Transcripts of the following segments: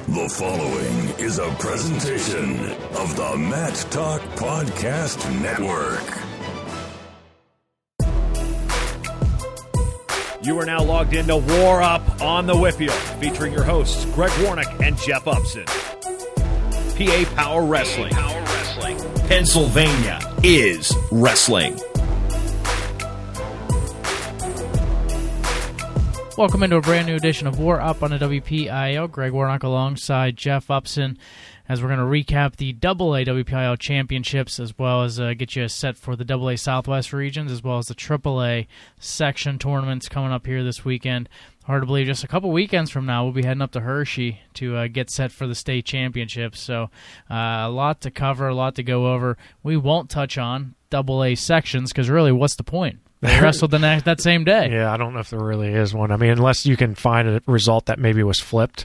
The following is a presentation of the Mat Talk Podcast Network. You are now logged into War Up on the WPIAL, featuring your hosts Greg Warnock and Jeff Upson. PA Power Wrestling. Pennsylvania is wrestling. Welcome into a brand new edition of War Up on the WPIAL. Greg Warnock alongside Jeff Upson as we're going to recap the AA WPIAL championships as well as get you set for the AA Southwest regions as well as the AAA section tournaments coming up here this weekend. Hard to believe just a couple weekends from now we'll be heading up to Hershey to get set for the state championships. So a lot to cover, a lot to go over. We won't touch on AA sections because really what's the point? They wrestled that same day. Yeah, I don't know if there really is one. I mean, unless you can find a result that maybe was flipped,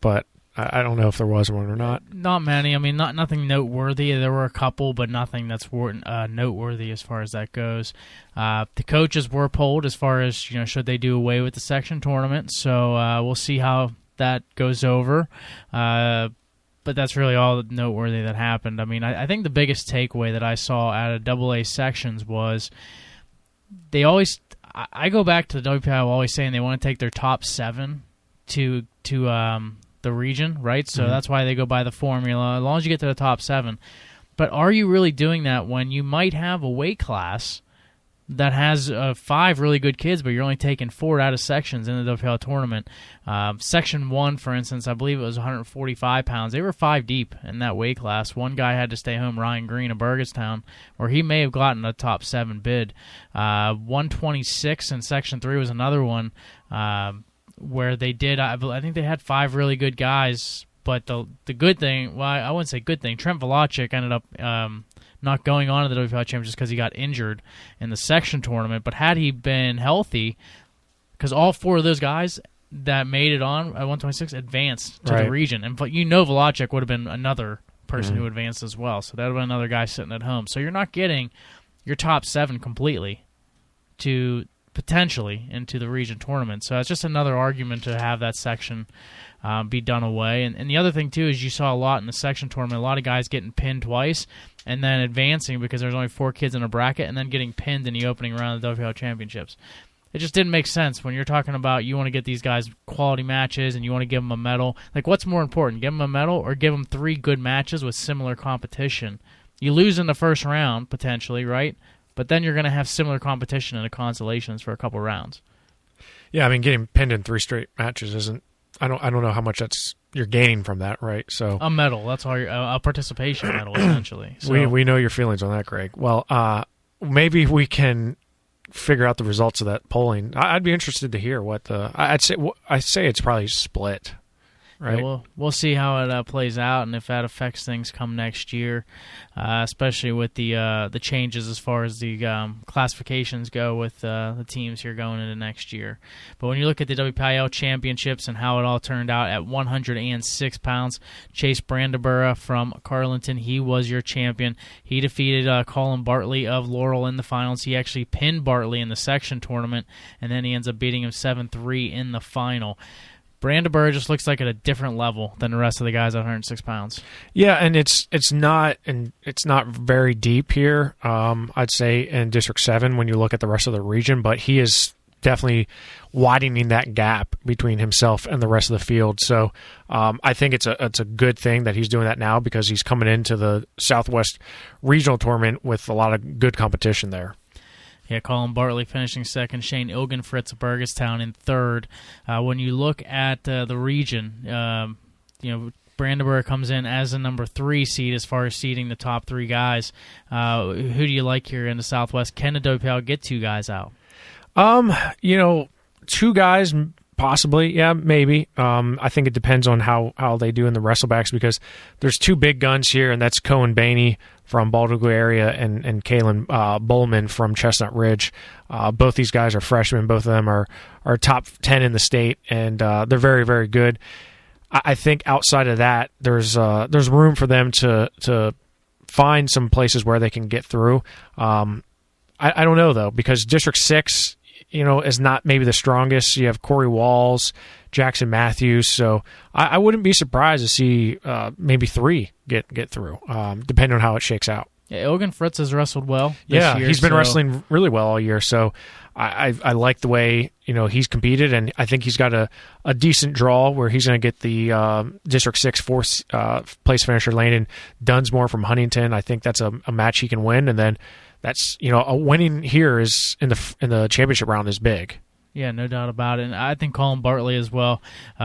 but I don't know if there was one or not. Not many. I mean, nothing noteworthy. There were a couple, but nothing that's noteworthy as far as that goes. The coaches were polled as far as, should they do away with the section tournament. So we'll see how that goes over. But that's really all noteworthy that happened. I mean, I think the biggest takeaway that I saw out of AA sections was they always. I go back to the WPIAL always saying they want to take their top 7 to the region, right? So that's why they go by the formula, as long as you get to the top 7. But are you really doing that when you might have a weight class that has 5 really good kids, but you're only taking 4 out of sections in the WPIAL tournament? Section 1, for instance, I believe it was 145 pounds. They were 5 deep in that weight class. One guy had to stay home, Ryan Green of Burgettstown, where he may have gotten a top 7 bid. 126 in Section 3 was another one where they did, I think they had 5 really good guys, but the good thing, well, I wouldn't say good thing, Trent Velachik ended up not going on to the WPIAL Championship just because he got injured in the section tournament. But had he been healthy, because all 4 of those guys that made it on at 126 advanced to the region. And Velachik would have been another person who advanced as well. So that would have been another guy sitting at home. So you're not getting your top 7 completely to potentially into the region tournament. So it's just another argument to have that section be done away. And the other thing, too, is you saw a lot in the section tournament, a lot of guys getting pinned twice and then advancing because there's only 4 kids in a bracket and then getting pinned in the opening round of the WPIAL Championships. It just didn't make sense when you're talking about you want to get these guys quality matches and you want to give them a medal. Like, what's more important, give them a medal or give them 3 good matches with similar competition? You lose in the first round, potentially, right? But then you're going to have similar competition in the consolations for a couple rounds. Yeah, I mean, getting pinned in 3 straight matches isn't. I don't know how much you're gaining from that, right? So a medal, that's all. A participation medal, essentially. So. We know your feelings on that, Greg. Well, maybe we can figure out the results of that polling. I'd be interested to hear what I say it's probably split. Right. Yeah, we'll see how it plays out and if that affects things come next year, especially with the changes as far as the classifications go with the teams here going into next year. But when you look at the WPIAL championships and how it all turned out at 106 pounds, Chase Brandeborough from Carlinton, he was your champion. He defeated Colin Bartley of Laurel in the finals. He actually pinned Bartley in the section tournament, and then he ends up beating him 7-3 in the final. Brandeborough just looks like at a different level than the rest of the guys at 106 pounds. Yeah, and it's not very deep here. I'd say in District 7 when you look at the rest of the region, but he is definitely widening that gap between himself and the rest of the field. So I think it's a good thing that he's doing that now because he's coming into the Southwest Regional Tournament with a lot of good competition there. Yeah, Colin Bartley finishing second, Shane Ilgenfritz of Burgettstown in third. When you look at the region, Brandeborough comes in as a number 3 seed as far as seeding the top 3 guys. Who do you like here in the Southwest? Can the WPIAL get 2 guys out? 2 guys possibly, yeah, maybe. I think it depends on how they do in the wrestlebacks because there's 2 big guns here, and that's Cohen Bainey from Baltimore area and Kalen Bowman from Chestnut Ridge. Both these guys are freshmen. Both of them are top 10 in the state, and they're very, very good. I think outside of that, there's room for them to find some places where they can get through. I don't know, though, because District 6, is not maybe the strongest. You have Corey Walls, Jackson Matthews. So I wouldn't be surprised to see maybe 3 get through, depending on how it shakes out. Yeah, Ilgen Fritz has wrestled well this year. He's been wrestling really well all year. So I like the way he's competed, and I think he's got a decent draw where he's going to get the District 6 fourth place finisher Landon Dunsmore from Huntington. I think that's a match he can win, and then that's a winning here is in the championship round is big. Yeah, no doubt about it. And I think Colin Bartley as well.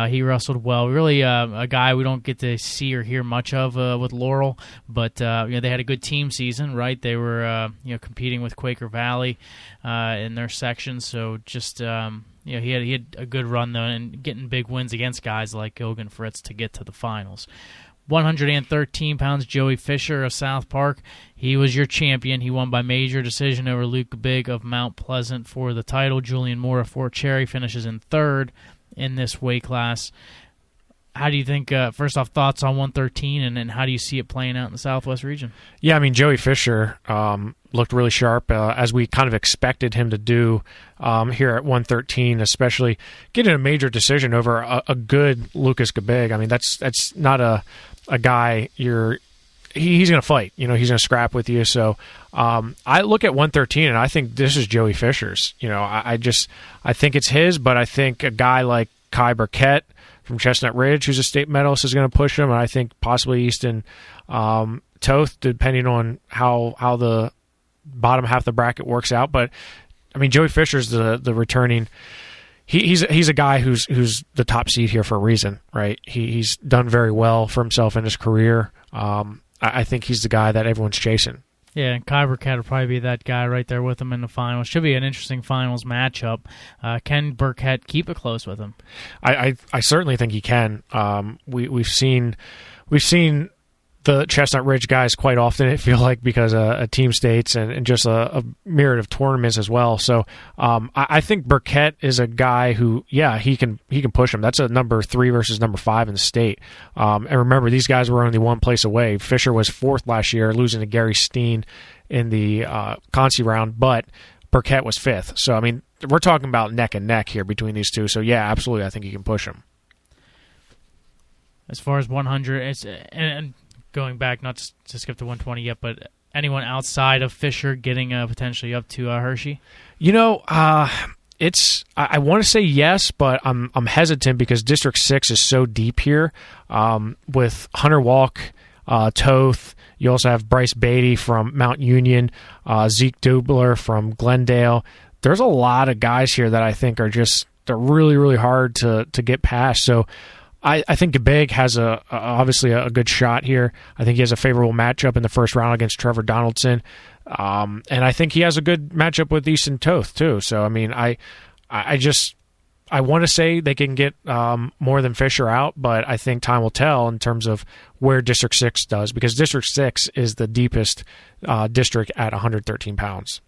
He wrestled well. Really a guy we don't get to see or hear much of with Laurel, but they had a good team season, right? They were competing with Quaker Valley in their section, so just he had a good run though, and getting big wins against guys like Ilgen Fritz to get to the finals. 113 pounds, Joey Fisher of South Park. He was your champion. He won by major decision over Luke Big of Mount Pleasant for the title. Julian Moore of Fort Cherry finishes in 3rd in this weight class. How do you think, first off, thoughts on 113, and then how do you see it playing out in the Southwest region? Yeah, Joey Fisher looked really sharp, as we kind of expected him to do here at 113, especially getting a major decision over a good Lucas Gabig. That's not a guy he's going to fight. He's going to scrap with you. So I look at 113, and I think this is Joey Fisher's. I think it's his, but I think a guy like Kai Burkett from Chestnut Ridge, who's a state medalist, is going to push him, and I think possibly Easton Toth, depending on how the bottom half of the bracket works out. But Joey Fisher's the returning. He's a guy who's the top seed here for a reason, right? He's done very well for himself in his career. I think he's the guy that everyone's chasing. Yeah, and Kai Burkett will probably be that guy right there with him in the finals. Should be an interesting finals matchup. Can Burkett keep it close with him? I certainly think he can. We've seen the Chestnut Ridge guys quite often, it feel like, because of team states and just a myriad of tournaments as well. So I think Burkett is a guy who, he can push him. That's a number 3 versus number 5 in the state. And remember, these guys were only one place away. Fisher was 4th last year, losing to Gary Steen in the Concy round, but Burkett was 5th. So, we're talking about neck and neck here between these two. So, absolutely, I think he can push him. As far as 100, and going back, not to skip to 120 yet, but anyone outside of Fisher getting potentially up to Hershey? I want to say yes, but I'm hesitant because District 6 is so deep here with Hunter Walk, Toth. You also have Bryce Beatty from Mount Union, Zeke Dubler from Glendale. There's a lot of guys here that I think they're really, really hard to get past. So I think Gabig has obviously a good shot here. I think he has a favorable matchup in the first round against Trevor Donaldson. And I think he has a good matchup with Easton Toth, too. So, I want to say they can get more than Fisher out, but I think time will tell in terms of where District 6 does, because District 6 is the deepest district at 113 pounds.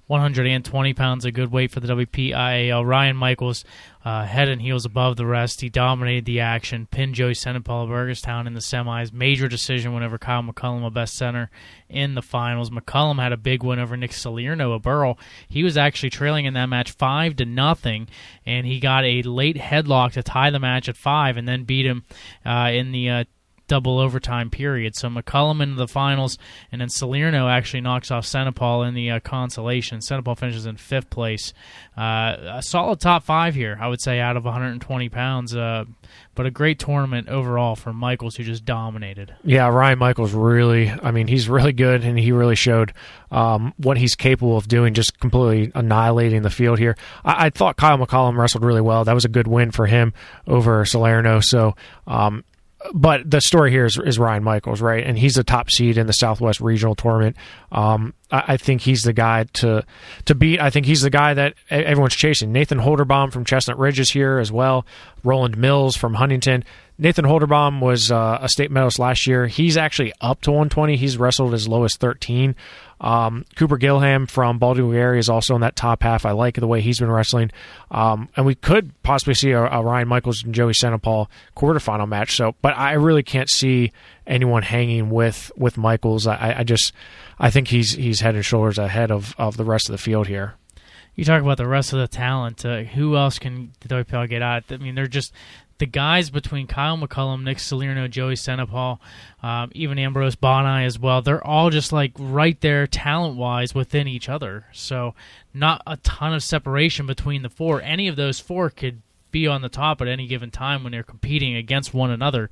120 pounds, a good weight for the WPIAL. Ryan Michaels, head and heels above the rest. He dominated the action, pinned Joey Senapal of Burgestown in the semis. Major decision win over Kyle McCullum, a best center, in the finals. McCullum had a big win over Nick Salerno of Burrell. He was actually trailing in that match 5-0, and he got a late headlock to tie the match at 5 and then beat him in the double overtime period. So McCullum into the finals, and then Salerno actually knocks off Senapal in the consolation. Senapal finishes in 5th place. A solid top 5 here, I would say, out of 120 pounds. But a great tournament overall for Michaels, who just dominated. Yeah, Ryan Michaels really, he's really good, and he really showed what he's capable of doing, just completely annihilating the field here. I thought Kyle McCollum wrestled really well. That was a good win for him over Salerno. So, but the story here is Ryan Michaels, right? And he's the top seed in the Southwest Regional Tournament. I think he's the guy to beat. I think he's the guy that everyone's chasing. Nathan Holderbaum from Chestnut Ridge is here as well. Roland Mills from Huntington. Nathan Holderbaum was a state medalist last year. He's actually up to 120. He's wrestled as low as 13. Cooper Gilham from Baldwin area is also in that top half. I like the way he's been wrestling. And we could possibly see a Ryan Michaels and Joey Senapal quarterfinal match. But I really can't see anyone hanging with Michaels. I think he's head and shoulders ahead of the rest of the field here. You talk about the rest of the talent. Who else can the WPIAL get out? I mean, they're just the guys between Kyle McCullum, Nick Salerno, Joey Senapal, even Ambrose Bonai as well. They're all just like right there talent-wise within each other. So not a ton of separation between the four. Any of those four could be on the top at any given time when they're competing against one another.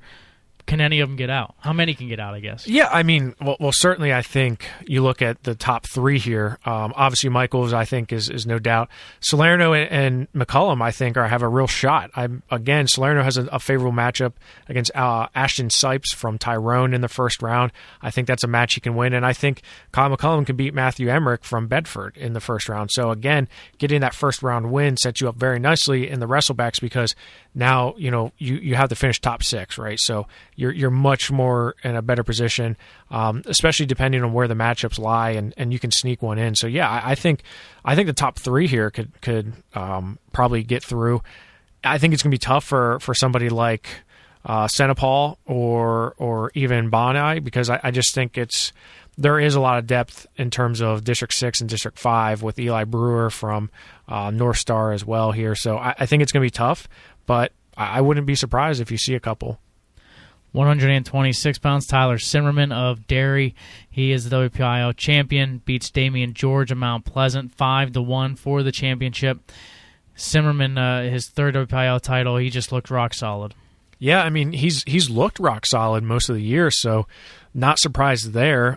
Can any of them get out? How many can get out, I guess? Yeah, I mean, well, certainly I think you look at the top three here. Obviously, Michaels, I think, is no doubt. Salerno and McCullum, I think, have a real shot. Again, Salerno has a favorable matchup against Ashton Sipes from Tyrone in the first round. I think that's a match he can win, and I think Kyle McCullum can beat Matthew Emmerich from Bedford in the first round. So, again, getting that first round win sets you up very nicely in the wrestlebacks because now, you have to finish top six, right? So you're much more in a better position, especially depending on where the matchups lie, and you can sneak one in. So yeah, I think the top three here could probably get through. I think it's going to be tough for somebody like Senapal or even Bonai because I just think there is a lot of depth in terms of District 6 and District 5 with Eli Brewer from North Star as well here. So I think it's going to be tough, but I wouldn't be surprised if you see a couple. 126 pounds, Tyler Simmerman of Derry. He is the WPIAL champion, beats Damian George of Mount Pleasant 5-1 for the championship. Simmerman, his third WPIAL title, he just looked rock solid. Yeah, I mean, he's looked rock solid most of the year, so not surprised there.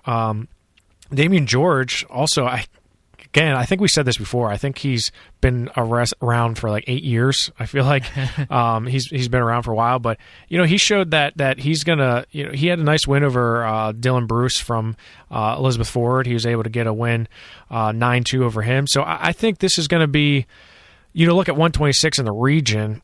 Damian George, also, I think we said this before. I think he's been around for like 8 years. I feel like he's been around for a while, but he showed that he's gonna. He had a nice win over Dylan Bruce from Elizabeth Forward. He was able to get a win 9-2 over him. So I think this is going to be. Look at 126 in the region.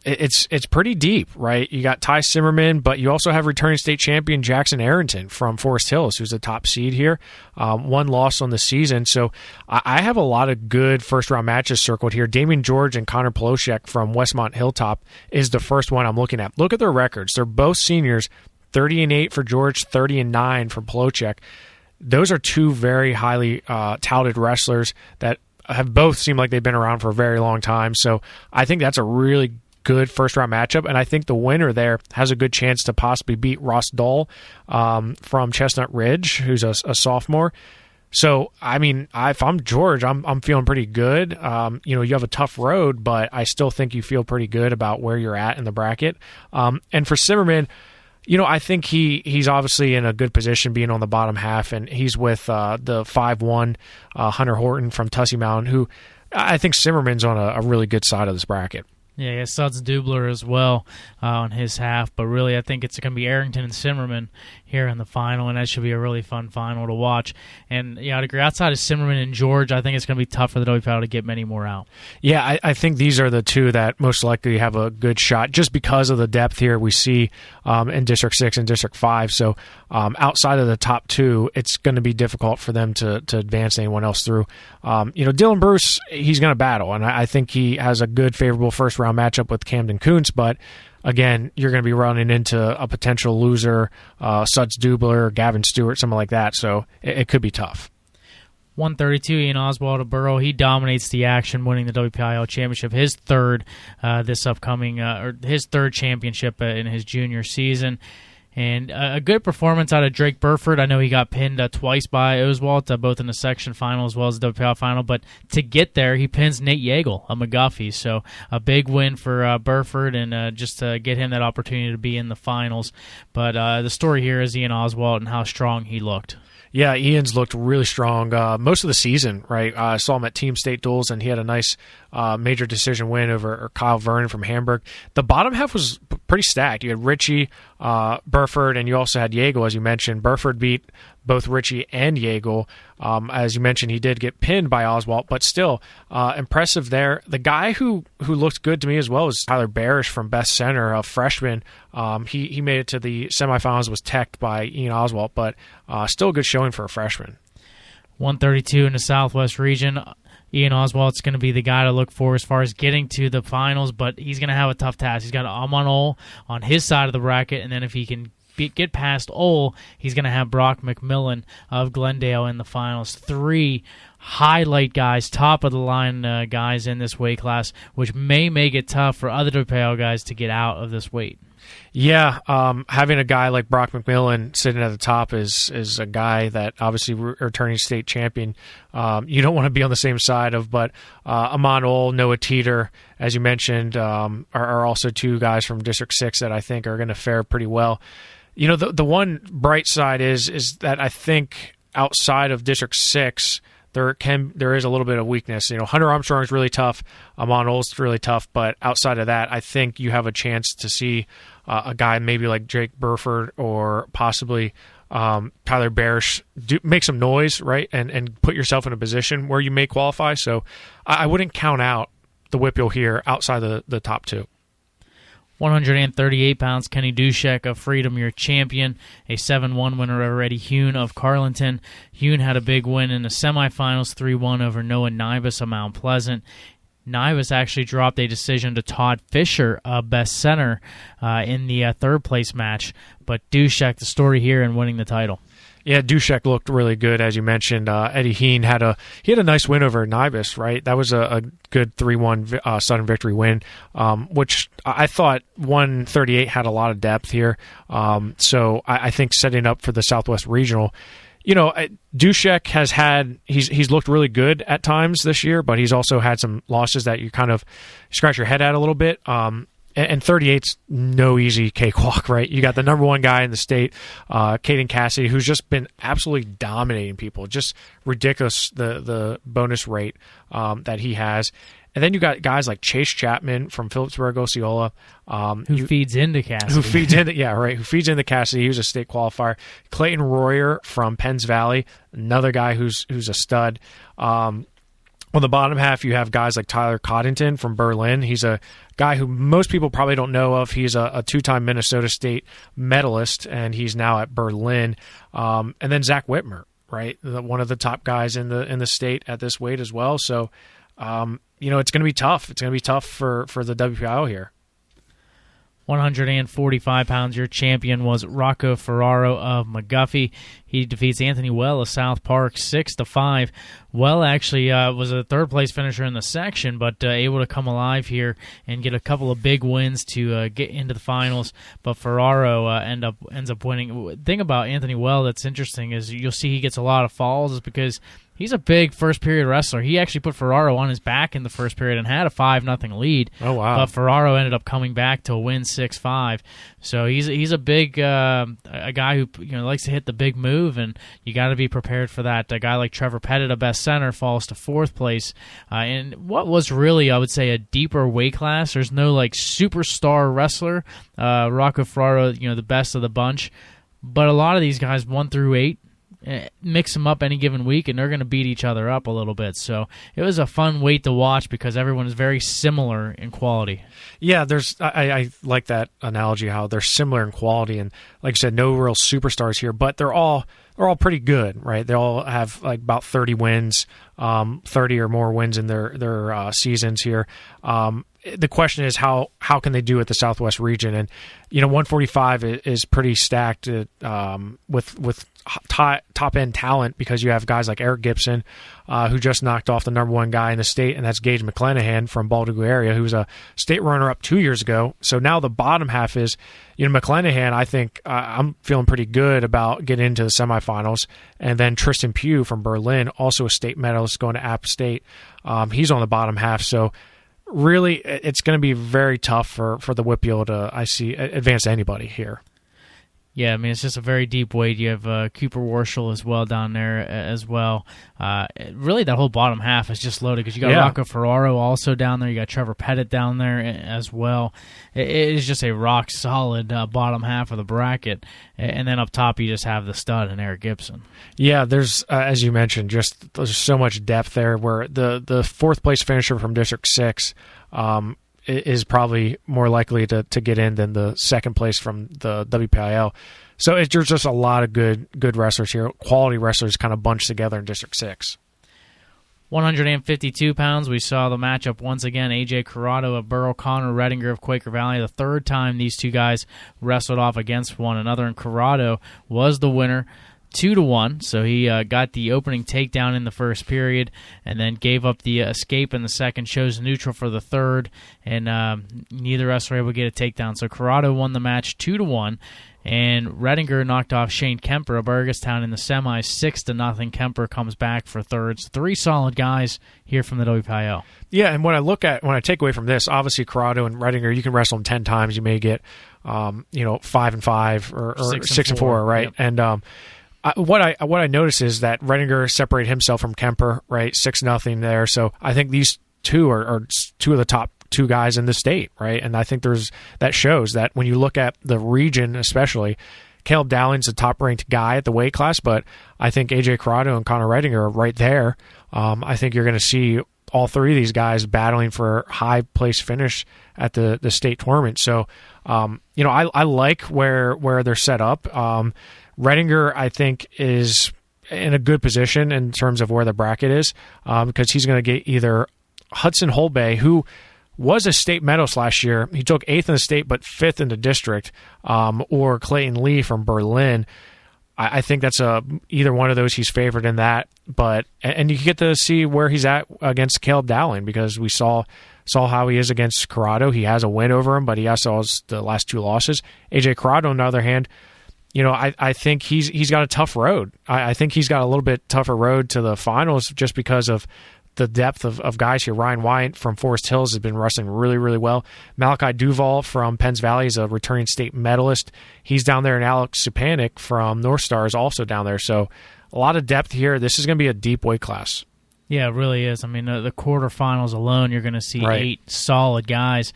It's pretty deep, right? You got Ty Simmerman, but you also have returning state champion Jackson Arrington from Forest Hills, who's the top seed here. One loss on the season. So I have a lot of good first-round matches circled here. Damian George and Connor Poloshek from Westmont Hilltop is the first one I'm looking at. Look at their records. They're both seniors, 30-8 for George, 30-9 for Poloshek. Those are two very highly touted wrestlers that have both seemed like they've been around for a very long time. So I think that's a really good first-round matchup, and I think the winner there has a good chance to possibly beat Ross Dahl from Chestnut Ridge, who's a sophomore. So, I mean, if I'm George, I'm feeling pretty good. You have a tough road, but I still think you feel pretty good about where you're at in the bracket. And for Simmerman, I think he's obviously in a good position being on the bottom half, and he's with the 5'1" Hunter Horton from Tussey Mountain, who I think Simmerman's on a really good side of this bracket. Yeah, he has Suds Dubler as well on his half, but really I think it's going to be Arrington and Simmerman here in the final, and that should be a really fun final to watch. And yeah, I'd agree. Outside of Simmerman and George, I think it's going to be tough for the WPIAL to get many more out. Yeah, I think these are the two that most likely have a good shot just because of the depth here we see in District 6 and District 5. So outside of the top two, it's going to be difficult for them to advance anyone else through. Dylan Bruce, he's going to battle, and I think he has a good, favorable first-round matchup with Camden Kuntz, but again, you're going to be running into a potential loser, Suds Dubler, Gavin Stewart, something like that, so it could be tough. 132, Ian Oswald of Borough. He dominates the action, winning the WPIAL championship, his third this upcoming, or his third championship in his junior season. And a good performance out of Drake Burford. I know he got pinned twice by Oswald, both in the section final as well as the WPIAL final. But to get there, he pins Nate Yeagle, a McGuffey. So a big win for Burford, and just to get him that opportunity to be in the finals. But the story here is Ian Oswald and how strong he looked. Yeah, Ian's looked really strong most of the season, right? I saw him at Team State Duels, and he had a nice major decision win over Kyle Vernon from Hamburg. The bottom half was pretty stacked. You had Richie, Burford, and you also had Yeagle, as you mentioned. Burford beat both Richie and Yeagle. As you mentioned, he did get pinned by Oswald, but still impressive there. The guy who looked good to me as well was Tyler Barish from Best Center, a freshman. He made it to the semifinals, was teched by Ian Oswald, but still a good showing for a freshman. 132 in the Southwest region. Ian Oswald's going to be the guy to look for as far as getting to the finals, but he's going to have a tough task. He's got Amon Ol on his side of the bracket, and then if he can get past Ol, he's going to have Brock McMillan of Glendale in the finals. 3 highlight guys, top-of-the-line guys in this weight class, which may make it tough for other WPIAL guys to get out of this weight. Yeah, having a guy like Brock McMillan sitting at the top is a guy that obviously returning state champion. You don't want to be on the same side of, but Amon Ol, Noah Teeter, as you mentioned, are also two guys from District 6 that I think are going to fare pretty well. You know, the one bright side is that I think outside of District 6, there is a little bit of weakness. You know, Hunter Armstrong is really tough. Amon Ol's really tough. But outside of that, I think you have a chance to see a guy maybe like Jake Burford or possibly Tyler Barish make some noise, right, and put yourself in a position where you may qualify. So I wouldn't count out the WPIAL here outside the top two. 138 pounds, Kenny Dushek of Freedom, your champion, a 7-1 winner over Eddie Hune of Carlinton. Hune had a big win in the semifinals, 3-1 over Noah Nibus of Mount Pleasant. Nibus actually dropped a decision to Todd Fisher of Best Center in the third-place match, but Dushek, the story here in winning the title. Yeah, Dushek looked really good, as you mentioned. Eddie Heen had a nice win over Nibus, right? That was a good 3-1 sudden victory win, which I thought 138 had a lot of depth here. So I think setting up for the Southwest Regional, you know, Dushek he's looked really good at times this year, but he's also had some losses that you kind of scratch your head at a little bit. And 38's no easy cakewalk, right? You got the number one guy in the state, Caden Cassidy, who's just been absolutely dominating people. Just ridiculous, the bonus rate that he has. And then you got guys like Chase Chapman from Phillipsburg, Osceola. Who feeds into Cassidy. Who feeds into Cassidy. He was a state qualifier. Clayton Royer from Penns Valley, another guy who's a stud. On the bottom half, you have guys like Tyler Coddington from Berlin. He's a guy who most people probably don't know of. He's a two-time Minnesota State medalist, and he's now at Berlin. And then Zach Whitmer, right, one of the top guys in the state at this weight as well. So, you know, it's going to be tough. It's going to be tough for the WPIAL here. 145 pounds, your champion was Rocco Ferraro of McGuffey. He defeats Anthony Well of South Park 6-5. Well actually was a third-place finisher in the section, but able to come alive here and get a couple of big wins to get into the finals. But Ferraro ends up winning. The thing about Anthony Well that's interesting is you'll see he gets a lot of falls is because he's a big first-period wrestler. He actually put Ferraro on his back in the first period and had a 5-0 lead. Oh, wow. But Ferraro ended up coming back to win 6-5. So he's a big a guy who likes to hit the big move, and you got to be prepared for that. A guy like Trevor Pettit of Best Center falls to fourth place. And what was really, I would say, a deeper weight class. There's no superstar wrestler. Rocco Ferraro, the best of the bunch. But a lot of these guys 1 through 8. Mix them up any given week, and they're going to beat each other up a little bit. So it was a fun weight to watch because everyone is very similar in quality. Yeah, I like that analogy, how they're similar in quality, and like I said, no real superstars here, but they're all pretty good, right? They all have about 30 wins, 30 or more wins in their seasons here. The question is how can they do at the Southwest region? And 145 is pretty stacked with top end talent because you have guys like Eric Gibson, who just knocked off the number one guy in the state, and that's Gage McClanahan from Baltimore area, who was a state runner-up 2 years ago. So now the bottom half is, McClanahan. I think I'm feeling pretty good about getting into the semifinals, and then Tristan Pugh from Berlin, also a state medalist going to App State. He's on the bottom half, so. Really, it's going to be very tough for the WPIAL to, advance anybody here. Yeah, I mean, it's just a very deep weight. You have Cooper Warshall as well down there as well. Really, that whole bottom half is just loaded because you got Rocco Ferraro also down there. You got Trevor Pettit down there as well. It is just a rock-solid bottom half of the bracket. And then up top, you just have the stud and Eric Gibson. Yeah, there's, as you mentioned, there's so much depth there where the fourth-place finisher from District 6 is probably more likely to get in than the second place from the WPIAL. So there's just a lot of good wrestlers here, quality wrestlers kind of bunched together in District 6. 152 pounds, we saw the matchup once again. A.J. Corrado of Burrow, Connor Redinger of Quaker Valley. The third time these two guys wrestled off against one another, and Corrado was the winner. 2-1. So he got the opening takedown in the first period, and then gave up the escape in the second. Chose neutral for the third, and neither wrestler able to get a takedown. So Corrado won the match 2-1. And Redinger knocked off Shane Kemper of Burgestown in the semis 6-0. Kemper comes back for thirds. 3 solid guys here from the WPIAL. Yeah, and when I take away from this, obviously Corrado and Redinger, you can wrestle them 10 times. You may get 5-5 or 6-4, right? Yep. And what I noticed is that Redinger separated himself from Kemper, right? 6-0 there. So I think these two are two of the top 2 guys in the state, right? And I think that shows that when you look at the region, especially, Caleb Dowling's the top-ranked guy at the weight class, but I think AJ Corrado and Connor Redinger are right there. I think you're going to see all 3 of these guys battling for high place finish at the state tournament. So, I like where they're set up. Redinger, I think, is in a good position in terms of where the bracket is, because he's going to get either Hudson Holbay, who was a state medalist last year. He took 8th in the state, but 5th in the district, or Clayton Lee from Berlin. I think that's either one of those he's favored in that. And you get to see where he's at against Caleb Dowling, because we saw how he is against Corrado. He has a win over him, but he also has the last 2 losses. AJ Corrado, on the other hand, I think he's got a tough road. I think he's got a little bit tougher road to the finals just because of the depth of guys here. Ryan Wyant from Forest Hills has been wrestling really, really well. Malachi Duval from Penns Valley is a returning state medalist. He's down there, and Alex Supanik from North Star is also down there. So a lot of depth here. This is going to be a deep weight class. Yeah, it really is. I mean, the quarterfinals alone, you're going to see 8 solid guys.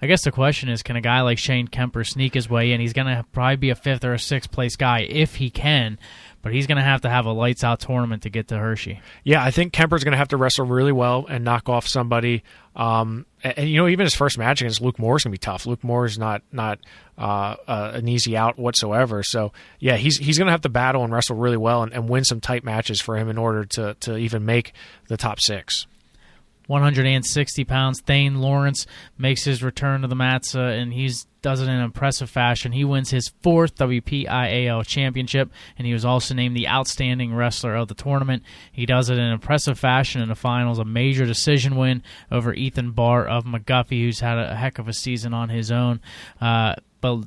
I guess the question is, can a guy like Shane Kemper sneak his way in? He's going to probably be a 5th or a 6th place guy if he can, but he's going to have a lights-out tournament to get to Hershey. Yeah, I think Kemper's going to have to wrestle really well and knock off somebody. And even his first match against Luke Moore is going to be tough. Luke Moore is not an easy out whatsoever. So, yeah, he's going to have to battle and wrestle really well and win some tight matches for him in order to even make the top 6. 160 pounds, Thayne Lawerence makes his return to the mats, and he does it in impressive fashion. He wins his 4th WPIAL championship, and he was also named the outstanding wrestler of the tournament. He does it in impressive fashion in the finals, a major decision win over Ethan Barr of McGuffey, who's had a heck of a season on his own. But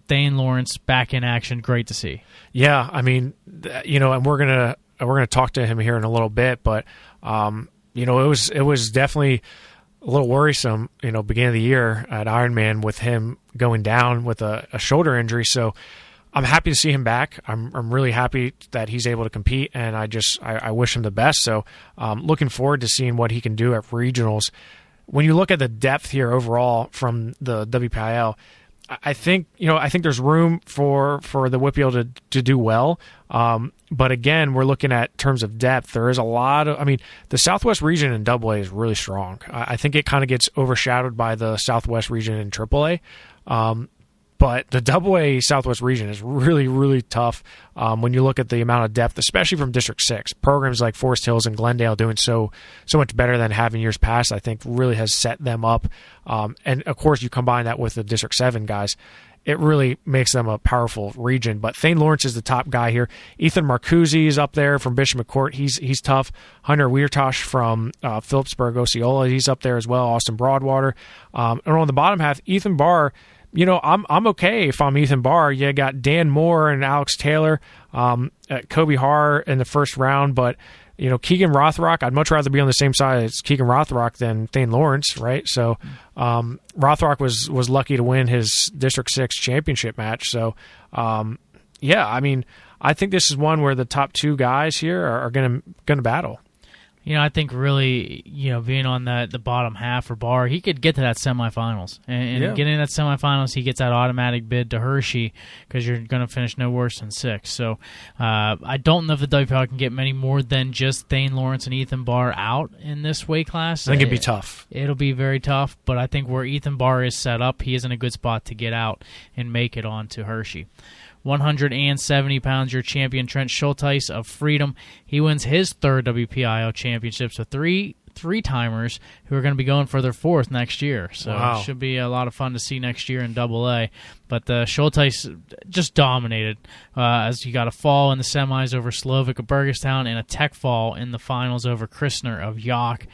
Thayne Lawerence back in action, great to see. Yeah, I mean, and we're gonna talk to him here in a little bit, but it was definitely a little worrisome, beginning of the year at Ironman with him going down with a shoulder injury. So I'm happy to see him back. I'm really happy that he's able to compete, and I wish him the best. So looking forward to seeing what he can do at regionals. When you look at the depth here overall from the WPIAL, I think there's room for the WPIAL to do well. But again, we're looking at terms of depth. There is a lot of, the Southwest region in AA is really strong. I think it kind of gets overshadowed by the Southwest region in AAA. But the AA Southwest region is really, really tough when you look at the amount of depth, especially from District 6. Programs like Forest Hills and Glendale doing so much better than having years past, I think really has set them up. And, of course, you combine that with the District 7 guys. It really makes them a powerful region. But Thayne Lawerence is the top guy here. Ethan Marcuzzi is up there from Bishop McCourt. He's tough. Hunter Weirtosh from Phillipsburg, Osceola, he's up there as well. Austin Broadwater. And on the bottom half, Ethan Barr. I'm okay if I'm Ethan Barr. You got Dan Moore and Alex Taylor, Kobe Haar in the first round, but Keegan Rothrock, I'd much rather be on the same side as Keegan Rothrock than Thayne Lawerence, right? So Rothrock was lucky to win his District 6 championship match. So I think this is one where the top 2 guys here are going to battle. I think really, being on the bottom half for Barr, he could get to that semifinals. And getting in that semifinals, he gets that automatic bid to Hershey because you're going to finish no worse than 6. So I don't know if the WPIAL can get many more than just Thayne Lawerence and Ethan Barr out in this weight class. I think it'd be tough. It'll be very tough, but I think where Ethan Barr is set up, he is in a good spot to get out and make it on to Hershey. 170 pounds, your champion Trent Schulteis of Freedom. He wins his 3rd WPIAL championship, so three three-timers who are going to be going for their fourth next year. So wow. It should be a lot of fun to see next year in AA. But Schulteis just dominated as he got a fall in the semis over Slovic of Burgestown and a tech fall in the finals over Christner of York.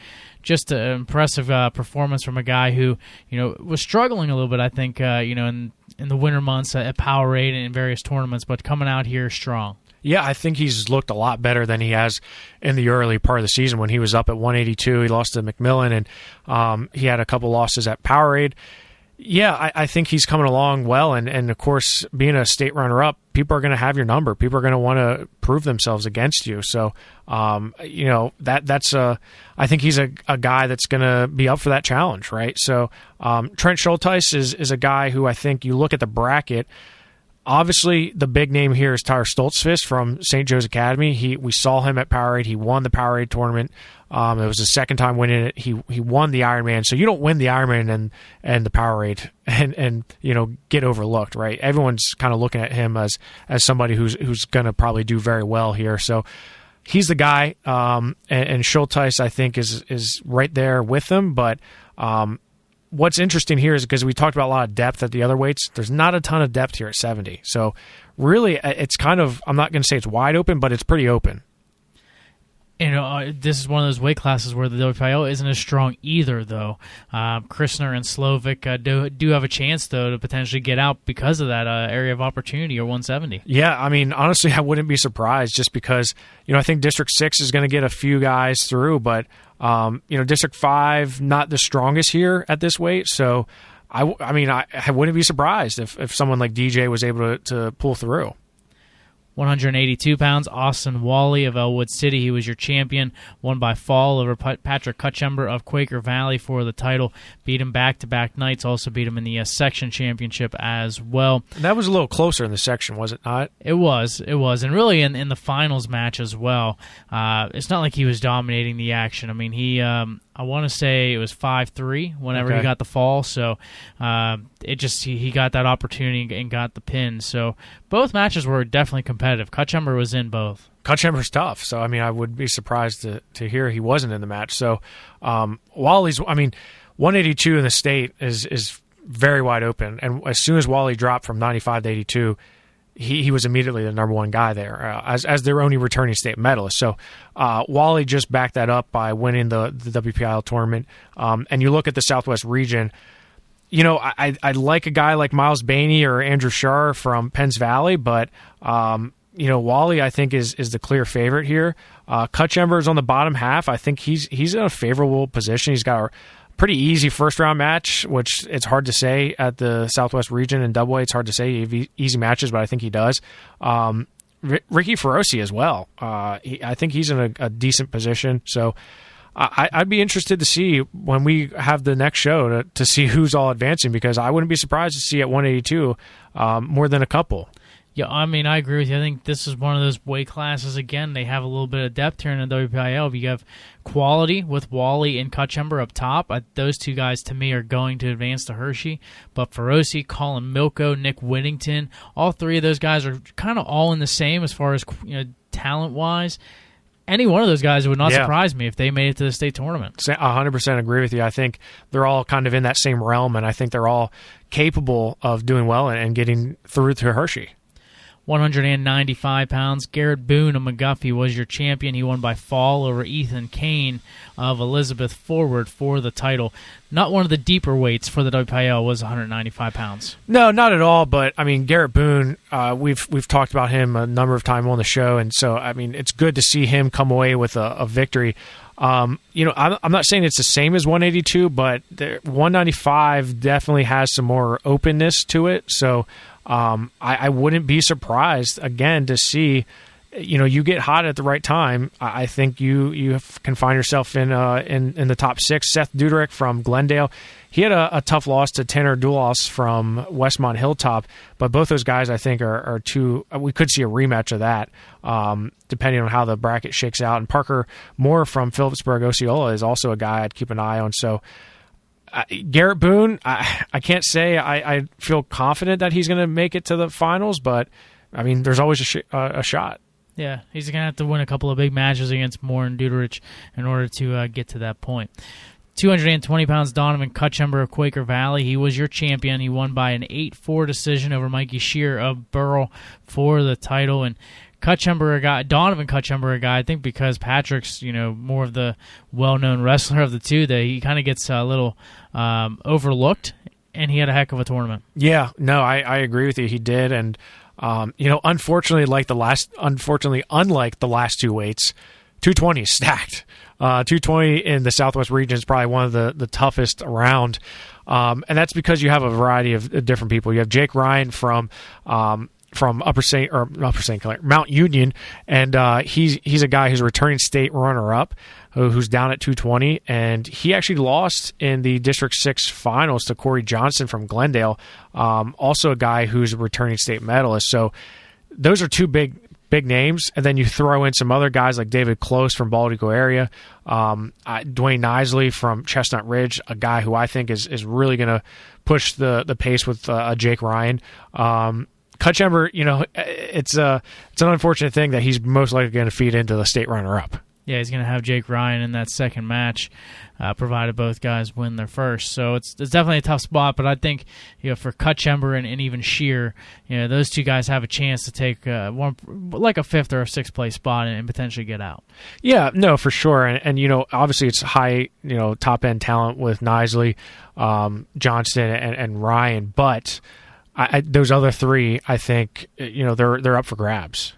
Just an impressive performance from a guy who, was struggling a little bit, I think, in the winter months at Powerade and in various tournaments, but coming out here strong. Yeah, I think he's looked a lot better than he has in the early part of the season when he was up at 182. He lost to McMillan, and he had a couple losses at Powerade. Yeah, I think he's coming along well, and of course, being a state runner-up, people are going to have your number. People are going to want to prove themselves against you. So, that's I think he's a guy that's going to be up for that challenge, right? So, Trent Schulteis is a guy who I think you look at the bracket. Obviously, the big name here is Tyler Stoltzfus from St. Joe's Academy. We saw him at Powerade. He won the Powerade tournament. It was his second time winning it. He won the Ironman. So you don't win the Ironman and the Powerade and get overlooked, right? Everyone's kind of looking at him as somebody who's going to probably do very well here. So he's the guy. And Schulteis, I think, is right there with him. But what's interesting here is because we talked about a lot of depth at the other weights, there's not a ton of depth here at 70. So really, it's kind of, I'm not going to say it's wide open, but it's pretty open. This is one of those weight classes where the WPIAL isn't as strong either, though. Christner and Slovic do have a chance, though, to potentially get out because of that area of opportunity or 170. Yeah, I mean, honestly, I wouldn't be surprised just because, I think District 6 is going to get a few guys through, but, District 5, not the strongest here at this weight, so I wouldn't be surprised if someone like DJ was able to pull through. 182 pounds, Austin Wally of Elwood City. He was your champion, won by fall over Patrick Cutchember of Quaker Valley for the title. Beat him back-to-back nights, also beat him in the section championship as well. That was a little closer in the section, was it not? It was. And really in the finals match as well. It's not like he was dominating the action. I mean, he... I want to say it was 5-3 whenever he got the fall, so he got that opportunity and got the pin. So both matches were definitely competitive. Cutchember was in both. Cutchember's tough, so I would be surprised to hear he wasn't in the match. So Wally's, 182 in the state is very wide open, and as soon as Wally dropped from 95 to 82, he was immediately the number one guy there as their only returning state medalist. So Wally just backed that up by winning the WPIAL tournament. And you look at the Southwest region, I like a guy like Miles Bainey or Andrew Shar from Penns Valley, but Wally I think is the clear favorite here. Cutchember is on the bottom half. I think he's in a favorable position. He's got a pretty easy first-round match, which it's hard to say at the Southwest region and double A. It's hard to say easy matches, but I think he does. Ricky Feroci as well. I think he's in a decent position. So I'd be interested to see when we have the next show to see who's all advancing, because I wouldn't be surprised to see at 182 more than a couple. Yeah, I agree with you. I think this is one of those weight classes, again, they have a little bit of depth here in the WPIAL. You have quality with Wally and Cutchember up top. Those two guys, to me, are going to advance to Hershey. But Feroci, Colin Milko, Nick Whittington, all three of those guys are kind of all in the same as far as talent-wise. Any one of those guys would not surprise me if they made it to the state tournament. 100% agree with you. I think they're all kind of in that same realm, and I think they're all capable of doing well and getting through to Hershey. 195 pounds. Garrett Boone of McGuffey was your champion. He won by fall over Ethan Kane of Elizabeth Forward for the title. Not one of the deeper weights for the WPIAL was 195 pounds. No, not at all. But Garrett Boone, we've talked about him a number of times on the show, and so it's good to see him come away with a victory. I'm not saying it's the same as 182, but 195 definitely has some more openness to it. So I wouldn't be surprised again to see, you get hot at the right time. I think you can find yourself in the top six. Seth Duderick from Glendale, he had a tough loss to Tanner Doulos from Westmont Hilltop, but both those guys I think are two. We could see a rematch of that, depending on how the bracket shakes out. And Parker Moore from Phillipsburg Osceola is also a guy I'd keep an eye on. So. Garrett Boone, I can't say I feel confident that he's going to make it to the finals, but there's always a shot. Yeah, he's going to have to win a couple of big matches against Moore and Duderich in order to get to that point. 220 pounds, Donovan Cutchember of Quaker Valley. He was your champion. He won by an 8-4 decision over Mikey Shear of Burrell for the title. And Donovan Cutchember, a guy, I think because Patrick's, more of the well-known wrestler of the two, that he kind of gets a little overlooked, and he had a heck of a tournament. Yeah, no, I agree with you. He did, and unfortunately, unlike the last two weights, 220 is stacked. 220 in the Southwest region is probably one of the toughest around, and that's because you have a variety of different people. You have Jake Ryan from Mount Union, and he's a guy who's a returning state runner-up who's down at 220, and he actually lost in the District 6 finals to Corey Johnson from Glendale, also a guy who's a returning state medalist. So those are two big names, and then you throw in some other guys like David Close from Bald Eagle area, Dwayne Nisley from Chestnut Ridge, a guy who I think is really going to push the pace with Jake Ryan. Cutchember, it's an unfortunate thing that he's most likely going to feed into the state runner-up. Yeah, he's going to have Jake Ryan in that second match, provided both guys win their first. So it's definitely a tough spot, but I think for Cutchember and even Shear, those two guys have a chance to take one like a fifth or a sixth place spot and potentially get out. Yeah, no, for sure, and obviously it's high top end talent with Nisley, Johnston, and Ryan, but those other three, I think they're up for grabs.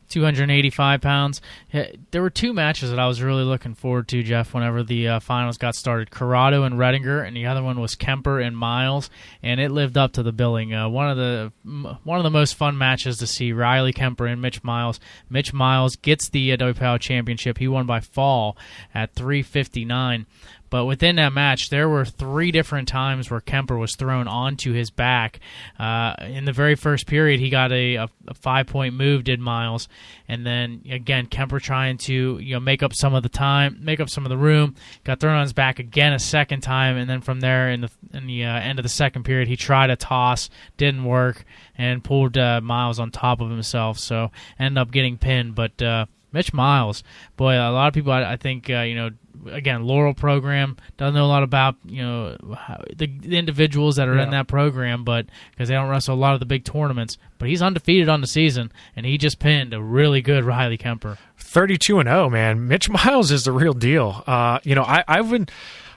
285 pounds. There were two matches that I was really looking forward to, Jeff, whenever the finals got started. Corrado and Redinger, and the other one was Kemper and Miles, and it lived up to the billing. One of the most fun matches to see, Riley Kemper and Mitch Miles. Mitch Miles gets the WPIAL championship. He won by fall at 3:59. But within that match, there were three different times where Kemper was thrown onto his back. In the very first period, he got a 5-point move, did Miles. And then, again, Kemper trying to make up some of the room, got thrown on his back again a second time. And then from there, in the end of the second period, he tried a toss, didn't work, and pulled Miles on top of himself. So ended up getting pinned. But Mitch Miles, boy, a lot of people, I think, again, Laurel program, doesn't know a lot about the individuals that are in that program, but because they don't wrestle a lot of the big tournaments. But he's undefeated on the season, and he just pinned a really good Riley Kemper. 32-0, man. Mitch Miles is the real deal.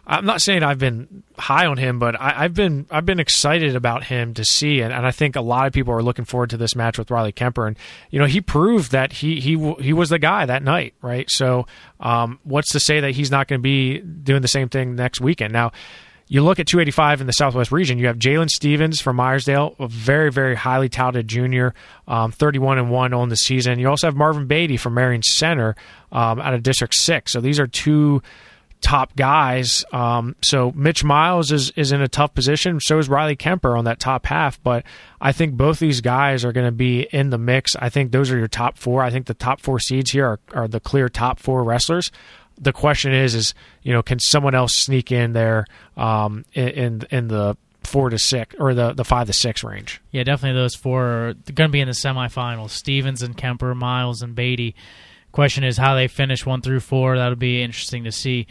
I'm not saying I've been high on him, but I've been excited about him to see, and I think a lot of people are looking forward to this match with Riley Kemper, and he proved that he was the guy that night, right? So what's to say that he's not going to be doing the same thing next weekend? Now, you look at 285 in the Southwest region, you have Jalen Stevens from Myersdale, a very, very highly touted junior, 31-1 on the season. You also have Marvin Beatty from Marion Center out of District 6. So these are two top guys. So Mitch Miles is in a tough position. So is Riley Kemper on that top half. But I think both these guys are going to be in the mix. I think those are your top four. I think the top four seeds here are the clear top four wrestlers. The question is can someone else sneak in there in the 4 to 6 or the 5 to 6 range? Yeah, definitely those four are going to be in the semifinals. Stevens and Kemper, Miles and Beatty. Question is how they finish 1 through 4. That'll be interesting to see.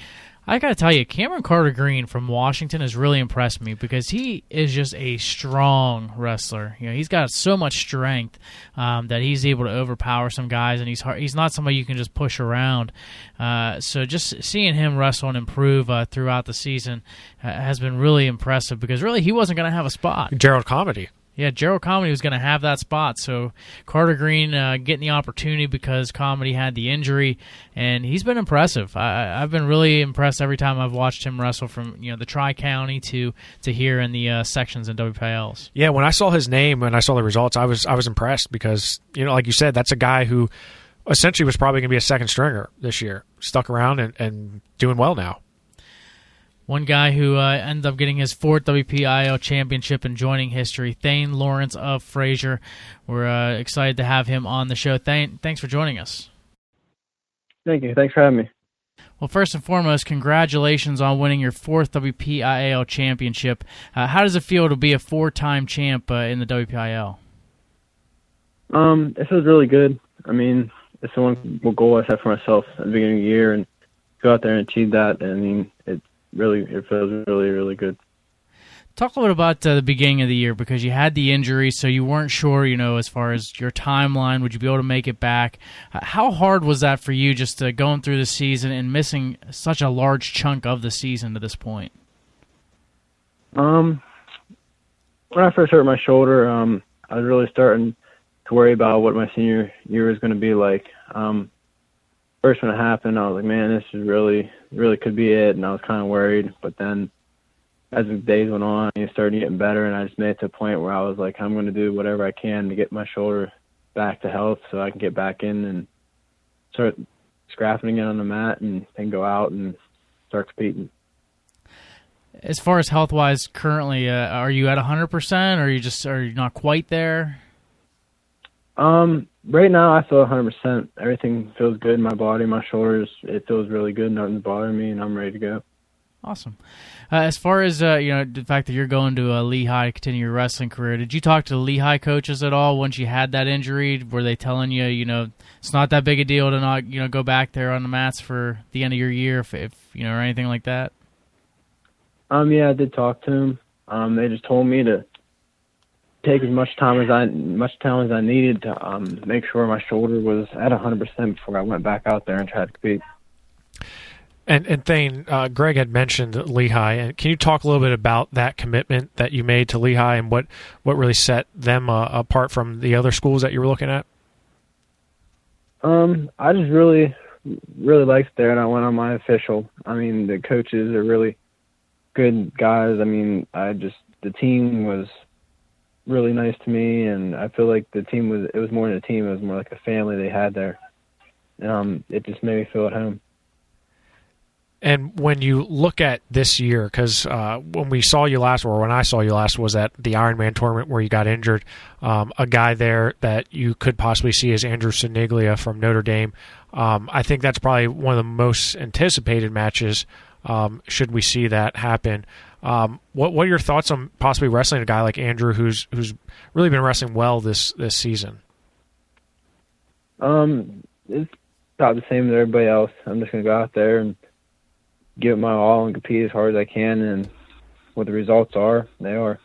I got to tell you, Cameron Carter-Green from Washington has really impressed me because he is just a strong wrestler. He's got so much strength that he's able to overpower some guys, and he's not somebody you can just push around. So just seeing him wrestle and improve throughout the season has been really impressive because really he wasn't going to have a spot. Gerald Comedy. Yeah, Gerald Comedy was going to have that spot. So Carter Green getting the opportunity because Comedy had the injury, and he's been impressive. I've been really impressed every time I've watched him wrestle from the Tri-County to here in the sections and WPIALs. Yeah, when I saw his name and I saw the results, I was impressed because like you said, that's a guy who essentially was probably going to be a second stringer this year. Stuck around and doing well now. One guy who ended up getting his fourth WPIAL championship and joining history, Thayne Lawerence of Fraizer. We're excited to have him on the show. Thayne, thanks for joining us. Thank you. Thanks for having me. Well, first and foremost, congratulations on winning your fourth WPIAL championship. How does it feel to be a four-time champ in the WPIAL? It feels really good. I mean, it's the one goal I set for myself at the beginning of the year, and go out there and achieve that. I mean, it feels really, really good. Talk a little bit about the beginning of the year, because you had the injury, so you weren't sure, as far as your timeline, would you be able to make it back? How hard was that for you, just going through the season and missing such a large chunk of the season to this point? When I first hurt my shoulder, I was really starting to worry about what my senior year was going to be like. First when it happened, I was like, man, this is really could be it, and I was kind of worried. But then as the days went on, it started getting better, and I just made it to a point where I was like, I'm going to do whatever I can to get my shoulder back to health so I can get back in and start scrapping again on the mat and go out and start competing. As far as health-wise currently, are you at 100%, or are you not quite there? Right now I feel 100%. Everything feels good in my body, my shoulders. It feels really good. Nothing's bothering me, and I'm ready to go. Awesome. As far as the fact that you're going to Lehigh to continue your wrestling career, did you talk to the Lehigh coaches at all once you had that injury? Were they telling you, it's not that big a deal to not, go back there on the mats for the end of your year, if or anything like that? Yeah, I did talk to them. They just told me to take as much time as I needed to make sure my shoulder was at 100% before I went back out there and tried to compete. And Thayne, Greg had mentioned Lehigh, and can you talk a little bit about that commitment that you made to Lehigh and what really set them apart from the other schools that you were looking at? I just really liked it there, and I went on my official. I mean, the coaches are really good guys. I mean, the team was really nice to me, and I feel like it was more than a team, it was more like a family they had there. It just made me feel at home. And when you look at this year, because when we saw you last, or when I saw you last, was at the Ironman tournament where you got injured. A guy there that you could possibly see is Andrew Siniglia from Notre Dame. I think that's probably one of the most anticipated matches should we see that happen. What are your thoughts on possibly wrestling a guy like Andrew, who's really been wrestling well this season? It's about the same as everybody else. I'm just going to go out there and give it my all and compete as hard as I can, and what the results are, they are.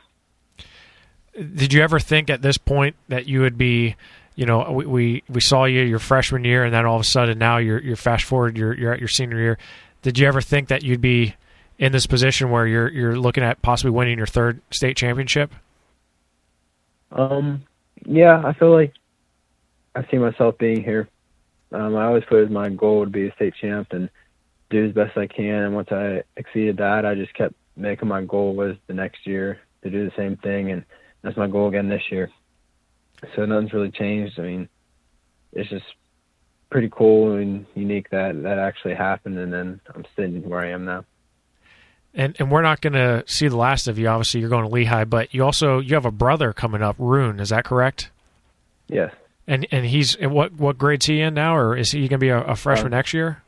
Did you ever think at this point that you would be, we saw you your freshman year, and then all of a sudden now you're fast forward, you're at your senior year. Did you ever think that you'd be in this position where you're looking at possibly winning your third state championship? Yeah, I feel like I see myself being here. I always put as my goal to be a state champ and do as best I can, and once I exceeded that, I just kept making my goal was the next year to do the same thing, and that's my goal again this year. So nothing's really changed. I mean, it's just pretty cool and unique that actually happened, and then I'm sitting where I am now. And we're not going to see the last of you. Obviously, you're going to Lehigh, but you have a brother coming up, Rune. Is that correct? Yes. And he's what grade's he in now, or is he going to be a freshman next year?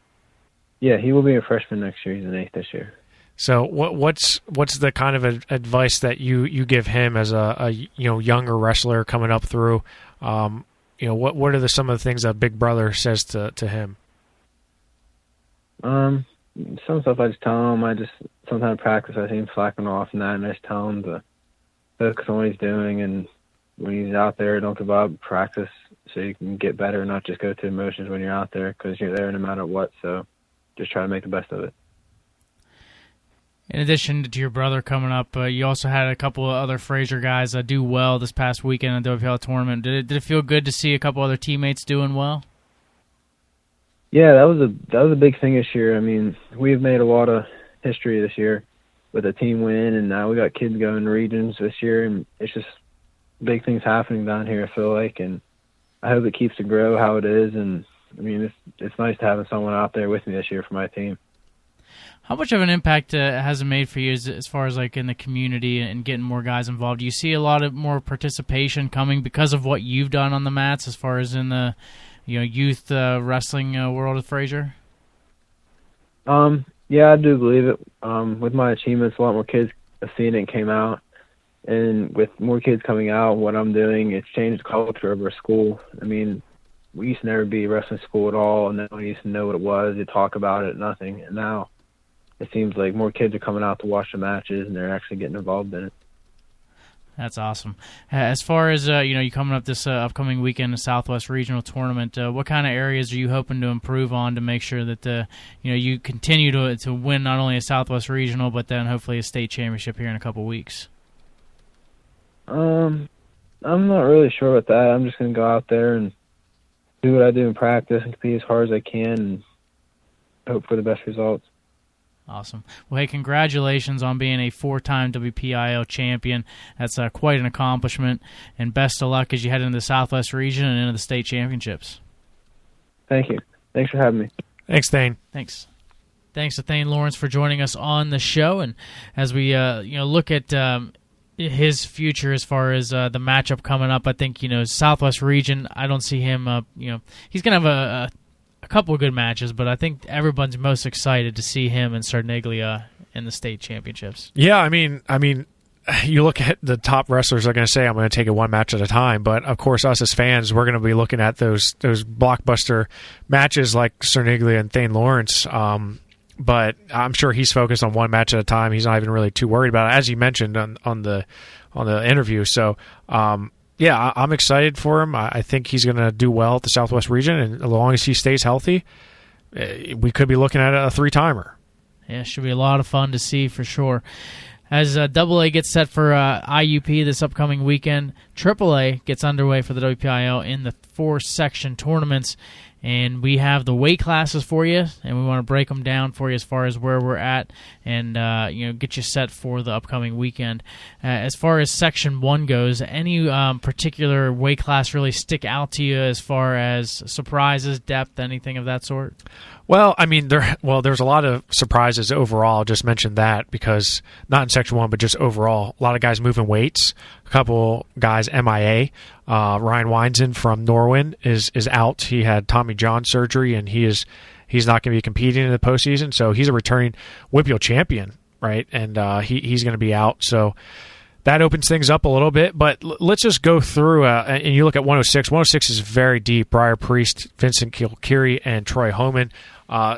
Yeah, he will be a freshman next year. He's an 8th this year. So what's the kind of advice that you give him as a younger wrestler coming up through? What are some of the things that Big Brother says to him? Some stuff I just tell him. I just sometimes practice. I see him slacking off and that, and I just tell him to focus on what he's doing, and when he's out there, don't give up. Practice so you can get better, not just go through emotions when you're out there, because you're there no matter what. So just try to make the best of it. In addition to your brother coming up, you also had a couple of other Fraizer guys do well this past weekend in the WPIAL tournament. Did it feel good to see a couple other teammates doing well? Yeah, that was a big thing this year. I mean, we've made a lot of history this year with a team win, and now we got kids going regions this year, and it's just big things happening down here, I feel like, and I hope it keeps to grow how it is. And I mean, it's nice to have someone out there with me this year for my team. How much of an impact has it made for you as far as like in the community and getting more guys involved? Do you see a lot of more participation coming because of what you've done on the mats as far as in the youth wrestling world of Fraizer? Yeah, I do believe it. With my achievements, a lot more kids have seen it and came out. And with more kids coming out, what I'm doing, it's changed the culture of our school. I mean, we used to never be wrestling school at all, and no one used to know what it was. You talk about it, nothing. And now it seems like more kids are coming out to watch the matches, and they're actually getting involved in it. That's awesome. As far as you coming up this upcoming weekend, the Southwest Regional Tournament, what kind of areas are you hoping to improve on to make sure that you continue to win not only a Southwest Regional but then hopefully a state championship here in a couple weeks? I'm not really sure about that. I'm just going to go out there and do what I do in practice and compete as hard as I can and hope for the best results. Awesome. Well, hey, congratulations on being a 4-time WPIAL champion. That's quite an accomplishment, and best of luck as you head into the Southwest region and into the state championships. Thank you. Thanks for having me. Thanks, Thayne. Thanks. Thanks to Thayne Lawerence for joining us on the show, and as we look at his future as far as the matchup coming up, I think Southwest region, I don't see him. He's gonna have a couple of good matches, but I think everyone's most excited to see him and Sarniglia in the state championships. Yeah, I mean, you look at the top wrestlers are going to say, I'm going to take it one match at a time. But, of course, us as fans, we're going to be looking at those blockbuster matches like Sarniglia and Thayne Lawerence. But I'm sure he's focused on one match at a time. He's not even really too worried about it, as you mentioned on the interview. So, yeah, I'm excited for him. I think he's going to do well at the Southwest region, and as long as he stays healthy, we could be looking at a 3-timer. Yeah, should be a lot of fun to see for sure. As AA gets set for IUP this upcoming weekend, AAA gets underway for the WPIAL in the 4 section tournaments. And we have the weight classes for you, and we want to break them down for you as far as where we're at and get you set for the upcoming weekend. As far as Section 1 goes, any particular weight class really stick out to you as far as surprises, depth, anything of that sort? Well, I mean, there's a lot of surprises overall. I'll just mention that because not in Section 1, but just overall. A lot of guys moving weights. A couple guys MIA. Ryan Weinzen from Norwin is out. He had Tommy John surgery, and he's not going to be competing in the postseason. So he's a returning WPIAL champion, right? And he's going to be out. So that opens things up a little bit. But let's just go through, and you look at 106. 106 is very deep. Briar Priest, Vincent Kilkiri, and Troy Homan.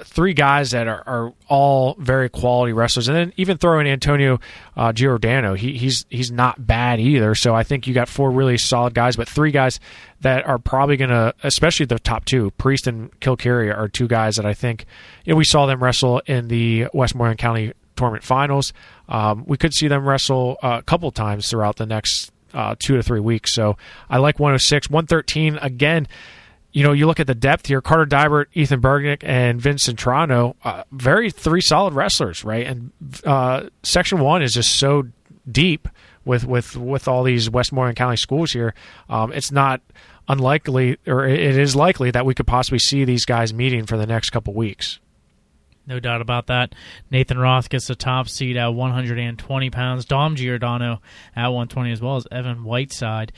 3 guys that are all very quality wrestlers, and then even throw in Antonio Giordano. He's not bad either. So I think you got 4 really solid guys, but 3 guys that are probably going to, especially the top 2, Priest and Kilkiri, are 2 guys that I think we saw them wrestle in the Westmoreland County Tournament Finals. We could see them wrestle a couple times throughout the next 2 to 3 weeks. So I like 106. 113 again. You look at the depth here, Carter Dybert, Ethan Bergnick, and Vince Centrano, 3 solid wrestlers, right? And Section 1 is just so deep with all these Westmoreland County schools here. It's not unlikely, or it is likely, that we could possibly see these guys meeting for the next couple weeks. No doubt about that. Nathan Roth gets the top seed at 120 pounds. Dom Giordano at 120 as well as Evan Whiteside.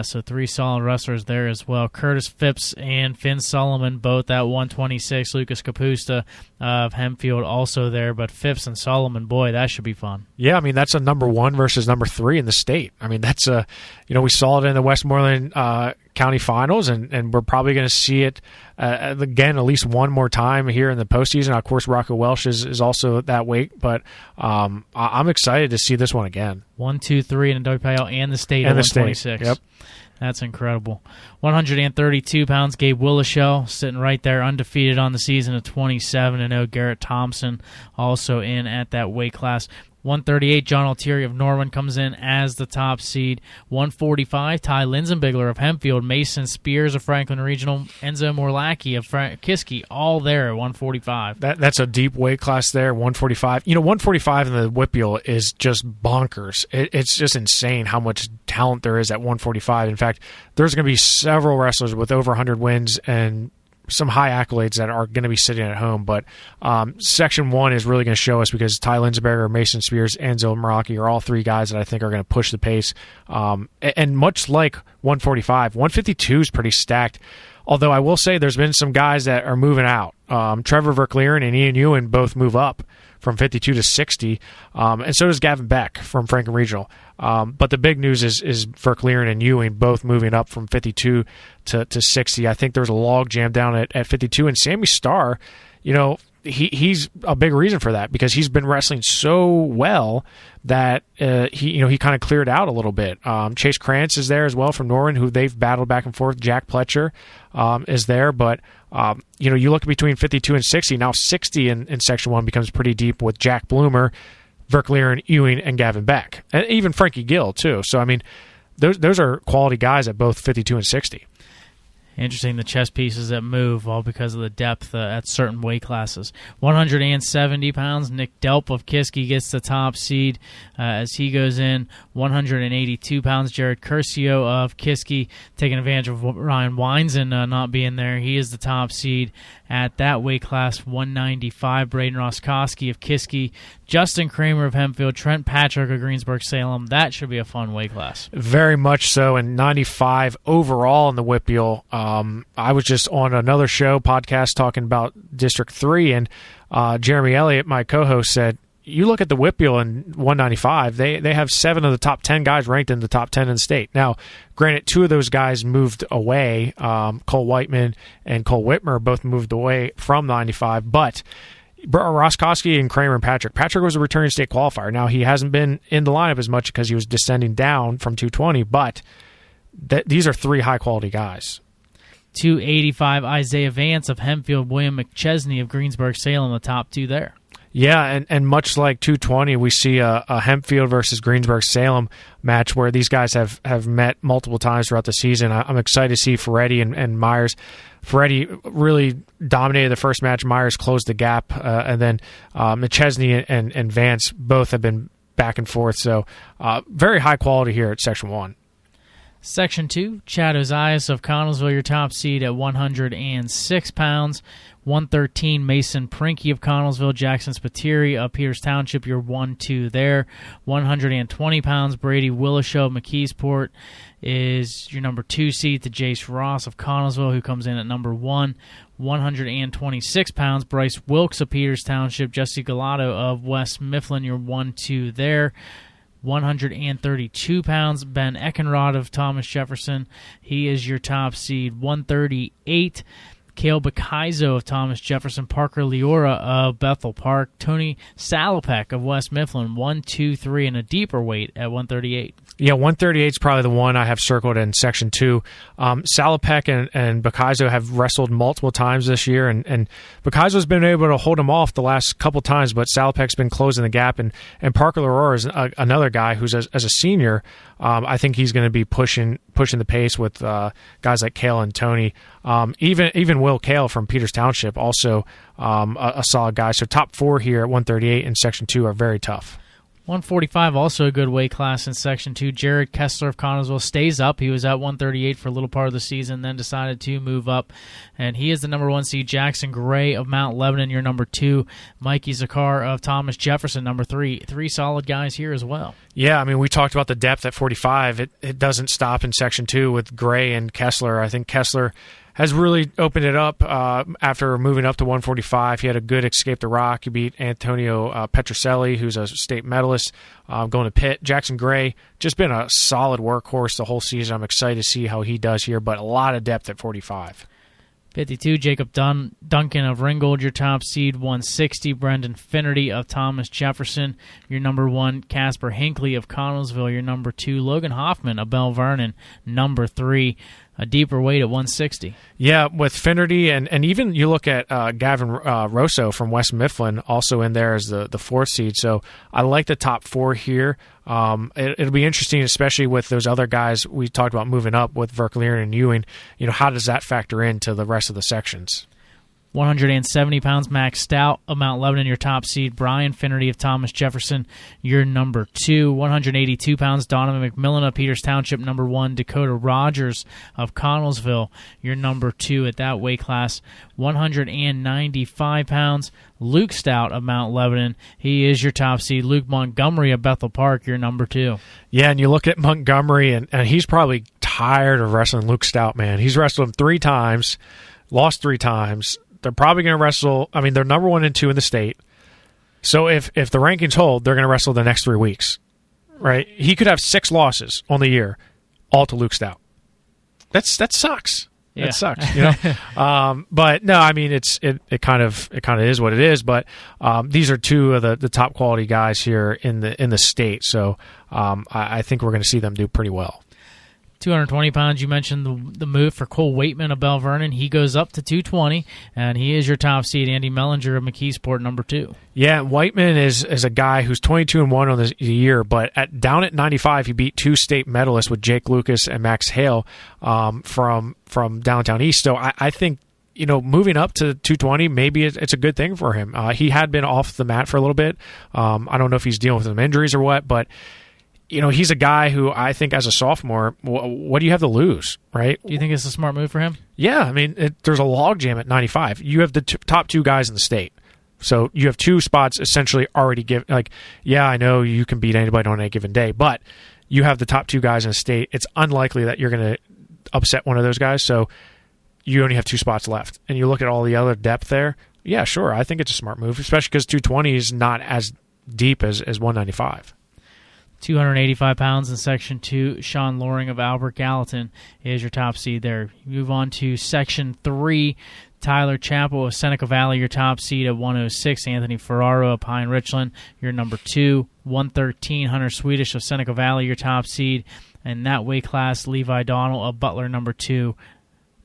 So 3 solid wrestlers there as well. Curtis Phipps and Finn Solomon both at 126. Lucas Capusta of Hempfield also there. But Phipps and Solomon, boy, that should be fun. Yeah, I mean, that's a number 1 versus number 3 in the state. I mean, that's we saw it in the Westmoreland County Finals, and we're probably going to see it again at least one more time here in the postseason. Of course, Rocco Welsh is also that weight, but I'm excited to see this one again. 1, 2, 3 in the WPIAL and the state at 126. Yep. That's incredible. 132 pounds, Gabe Willishell sitting right there, undefeated on the season at 27-0. Garrett Thompson also in at that weight class. 138, John Altieri of Norwin comes in as the top seed. 145, Ty Linzenbigler of Hempfield, Mason Spears of Franklin Regional, Enzo Morlacki of Kiski, all there at 145. That's a deep weight class there, 145. 145 in the WPIAL is just bonkers. It's just insane how much talent there is at 145. In fact, there's going to be several wrestlers with over 100 wins and some high accolades that are going to be sitting at home. But Section 1 is really going to show us because Ty Linzenberger, Mason Spears, Enzo Meraki are all 3 guys that I think are going to push the pace. And much like 145, 152 is pretty stacked. Although I will say there's been some guys that are moving out. Trevor Verkleeren and Ian Ewan both move up from 52 to 60, and so does Gavin Beck from Franklin Regional. But the big news is Verklieren and Ewing both moving up from 52 to 60. I think there was a log jam down at 52, and Sammy Starr, he's a big reason for that because he's been wrestling so well that he kind of cleared out a little bit. Chase Krantz is there as well from Norwin, who they've battled back and forth. Jack Pletcher is there, but you look between 52 and 60. Now 60 in Section 1 becomes pretty deep with Jack Bloomer, Verklieren, Ewing, and Gavin Beck, and even Frankie Gill too. So I mean, those are quality guys at both 52 and 60. Interesting, the chess pieces that move, all because of the depth at certain weight classes. 170 pounds, Nick Delp of Kiski gets the top seed as he goes in. 182 pounds, Jared Curcio of Kiski, taking advantage of Ryan Weinzen not being there. He is the top seed at that weight class. 195, Braden Roskowski of Kiski, Justin Kramer of Hempfield, Trent Patrick of Greensburg-Salem. That should be a fun weight class. Very much so, and 95 overall in the WPIAL. I was just on another podcast talking about District 3, and Jeremy Elliott, my co-host, said, you look at the WPIAL in 195, they have 7 of the top 10 guys ranked in the top 10 in the state. Now, granted, 2 of those guys moved away. Cole Whiteman and Cole Whitmer both moved away from 95, but Roskowski and Kramer and Patrick was a returning state qualifier. Now, he hasn't been in the lineup as much because he was descending down from 220, but these are 3 high-quality guys. 285, Isaiah Vance of Hempfield, William McChesney of Greensburg-Salem, the top 2 there. Yeah, and much like 220, we see a Hempfield versus Greensburg-Salem match where these guys have met multiple times throughout the season. I'm excited to see Ferretti and Myers. Ferretti really dominated the first match. Myers closed the gap, and then McChesney and Vance both have been back and forth. So very high quality here at Section 1. Section 2, Chad Ozias of Connellsville, your top seed at 106 pounds. 113, Mason Prinky of Connellsville, Jackson Spiteri of Peters Township, your 1-2 there. 120 pounds, Brady Willishow of McKeesport is your number 2 seed to Jace Ross of Connellsville, who comes in at number 1. 126 pounds, Bryce Wilkes of Peters Township, Jesse Galato of West Mifflin, your 1-2 there. 132 pounds, Ben Eckenrod of Thomas Jefferson. He is your top seed. 138, Cale Bakaizo of Thomas Jefferson, Parker Leora of Bethel Park, Tony Salopek of West Mifflin, 1, 2, 3, and a deeper weight at 138. Yeah, 138 is probably the one I have circled in Section 2. Salopek and Bakaizo have wrestled multiple times this year, and Bakaizo's been able to hold him off the last couple times, but Salopek's been closing the gap, and Parker Leora is another guy who's, as a senior, I think he's going to be pushing the pace with guys like Cale and Tony. Even Will Cale from Peters Township, also a solid guy. So top 4 here at 138 in Section 2 are very tough. 145, also a good weight class in Section 2. Jared Kessler of Connellsville stays up. He was at 138 for a little part of the season, then decided to move up. And he is the number 1 seed. Jackson Gray of Mount Lebanon, your number 2. Mikey Zakar of Thomas Jefferson, number 3. 3 solid guys here as well. Yeah, I mean, we talked about the depth at 45. It doesn't stop in Section 2 with Gray and Kessler. I think Kessler has really opened it up after moving up to 145. He had a good escape the rock. He beat Antonio Petroselli, who's a state medalist, going to Pitt. Jackson Gray, just been a solid workhorse the whole season. I'm excited to see how he does here, but a lot of depth at 45. 52, Jacob Duncan of Ringgold, your top seed. 160, Brendan Finnerty of Thomas Jefferson, your number 1. Casper Hinckley of Connellsville, your number 2. Logan Hoffman of Bell Vernon, number 3. A deeper weight at 160. Yeah, with Finnerty, and even you look at Gavin Rosso from West Mifflin, also in there as the 4th seed. So I like the top 4 here. It'll be interesting, especially with those other guys we talked about moving up with Verklieren and Ewing. How does that factor into the rest of the sections? 170 pounds, Max Stout of Mount Lebanon, your top seed. Brian Finnerty of Thomas Jefferson, your number 2. 182 pounds, Donovan McMillan of Peters Township, number 1. Dakota Rogers of Connellsville, your number 2 at that weight class. 195 pounds, Luke Stout of Mount Lebanon. He is your top seed. Luke Montgomery of Bethel Park, your number 2. Yeah, and you look at Montgomery, and he's probably tired of wrestling Luke Stout, man. He's wrestled him 3 times, lost 3 times. They're probably going to wrestle. I mean, they're number 1 and 2 in the state. So if the rankings hold, they're going to wrestle the next 3 weeks, right? He could have 6 losses on the year, all to Luke Stout. That sucks. Yeah. It sucks, but no, I mean it kind of is what it is. But these are 2 of the top quality guys here in the state, so I think we're going to see them do pretty well. 220 pounds, you mentioned the move for Cole Waitman of Bell Vernon. He goes up to 220, and he is your top seed. Andy Mellinger of McKeesport, number 2. Yeah, Waitman is a guy who's 22-1 on the year, but down at 95, he beat 2 state medalists with Jake Lucas and Max Hale from downtown East. So I think, moving up to 220, maybe it's a good thing for him. He had been off the mat for a little bit. I don't know if he's dealing with some injuries or what, but he's a guy who I think as a sophomore, what do you have to lose, right? Do you think it's a smart move for him? Yeah, I mean, there's a logjam at 95. You have the top 2 guys in the state. So you have 2 spots essentially already given. Like, yeah, I know you can beat anybody on any given day, but you have the top 2 guys in the state. It's unlikely that you're going to upset one of those guys, so you only have 2 spots left. And you look at all the other depth there, yeah, sure, I think it's a smart move, especially because 220 is not as deep as 195. 285 pounds in Section 2, Sean Loring of Albert Gallatin is your top seed there. You move on to Section 3, Tyler Chappell of Seneca Valley, your top seed at 106. Anthony Ferraro of Pine Richland, your number 2. 113, Hunter Swedish of Seneca Valley, your top seed. And that weight class, Levi Donnell of Butler, number 2.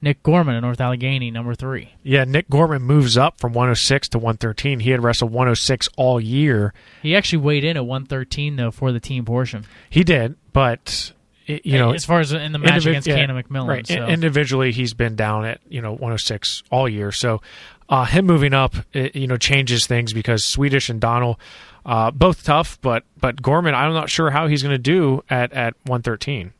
Nick Gorman of North Allegheny, number 3. Yeah, Nick Gorman moves up from 106 to 113. He had wrestled 106 all year. He actually weighed in at 113, though, for the team portion. He did, but, as far as in the match against Cannon McMillan. Right. So. Individually, he's been down at, 106 all year. So him moving up, changes things because Swedish and Donnell, both tough, but Gorman, I'm not sure how he's going to do at 113.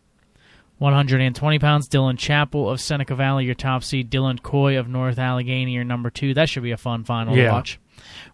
120 pounds, Dylan Chappell of Seneca Valley, your top seed. Dylan Coy of North Allegheny, your number 2. That should be a fun final to watch.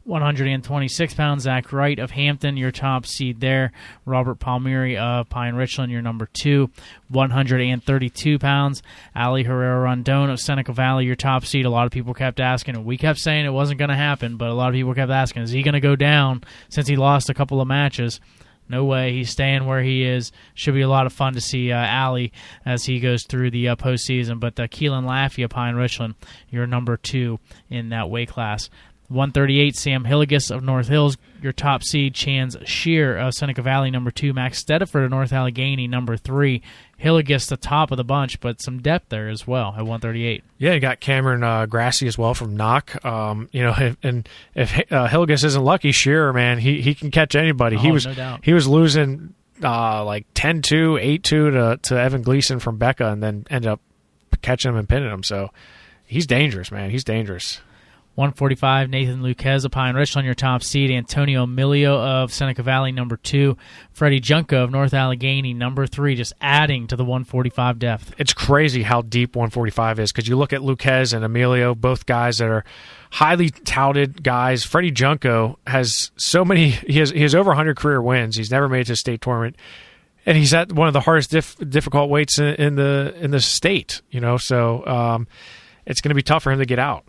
126 pounds, Zach Wright of Hampton, your top seed there. Robert Palmieri of Pine Richland, your number 2. 132 pounds, Ali Herrera-Rondon of Seneca Valley, your top seed. A lot of people kept asking, and we kept saying it wasn't going to happen, but a lot of people kept asking, is he going to go down since he lost a couple of matches? No way. He's staying where he is. Should be a lot of fun to see Ali as he goes through the postseason. But Keelan Laffey of Pine Richland, your number 2 in that weight class. 138, Sam Hilligus of North Hills, your top seed. Chance Shear of Seneca Valley, number 2. Max Stediford of North Allegheny, number 3. Hilligus, the top of the bunch, but some depth there as well at 138. Yeah, you got Cameron Grassi as well from Knock. And if Hilligus isn't lucky, Shearer, man, he can catch anybody. No doubt. He was losing like 10-2, 8-2 to Evan Gleason from Becca, and then ended up catching him and pinning him. So he's dangerous, man. He's dangerous. 145, Nathan Luquez of Pine Richland, your top seed. Antonio Emilio of Seneca Valley, number 2. Freddie Junko of North Allegheny, number 3, just adding to the 145 depth. It's crazy how deep 145 is because you look at Luquez and Emilio, both guys that are highly touted guys. Freddie Junko has so many, he has over 100 career wins. He's never made it to a state tournament. And he's at one of the hardest difficult weights in the state, so it's going to be tough for him to get out.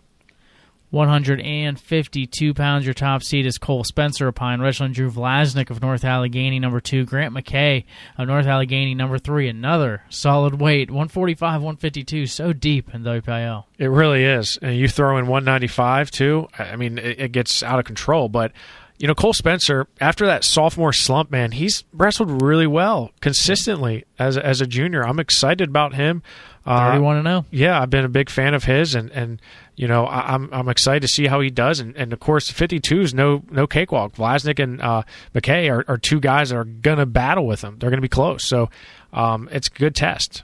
152 pounds, your top seed is Cole Spencer of Pine Richland. Drew Vlasnik of North Allegheny, number 2. Grant McKay of North Allegheny, number 3. Another solid weight, 145, 152, so deep in WPIAL. It really is. And you throw in 195, too. I mean, it gets out of control. But, Cole Spencer, after that sophomore slump, man, he's wrestled really well consistently as a junior. I'm excited about him. 31-0. Yeah, I've been a big fan of his, and I'm excited to see how he does. And of course, 52 is no cakewalk. Vlasnik and McKay are 2 guys that are gonna battle with him. They're gonna be close. So it's a good test.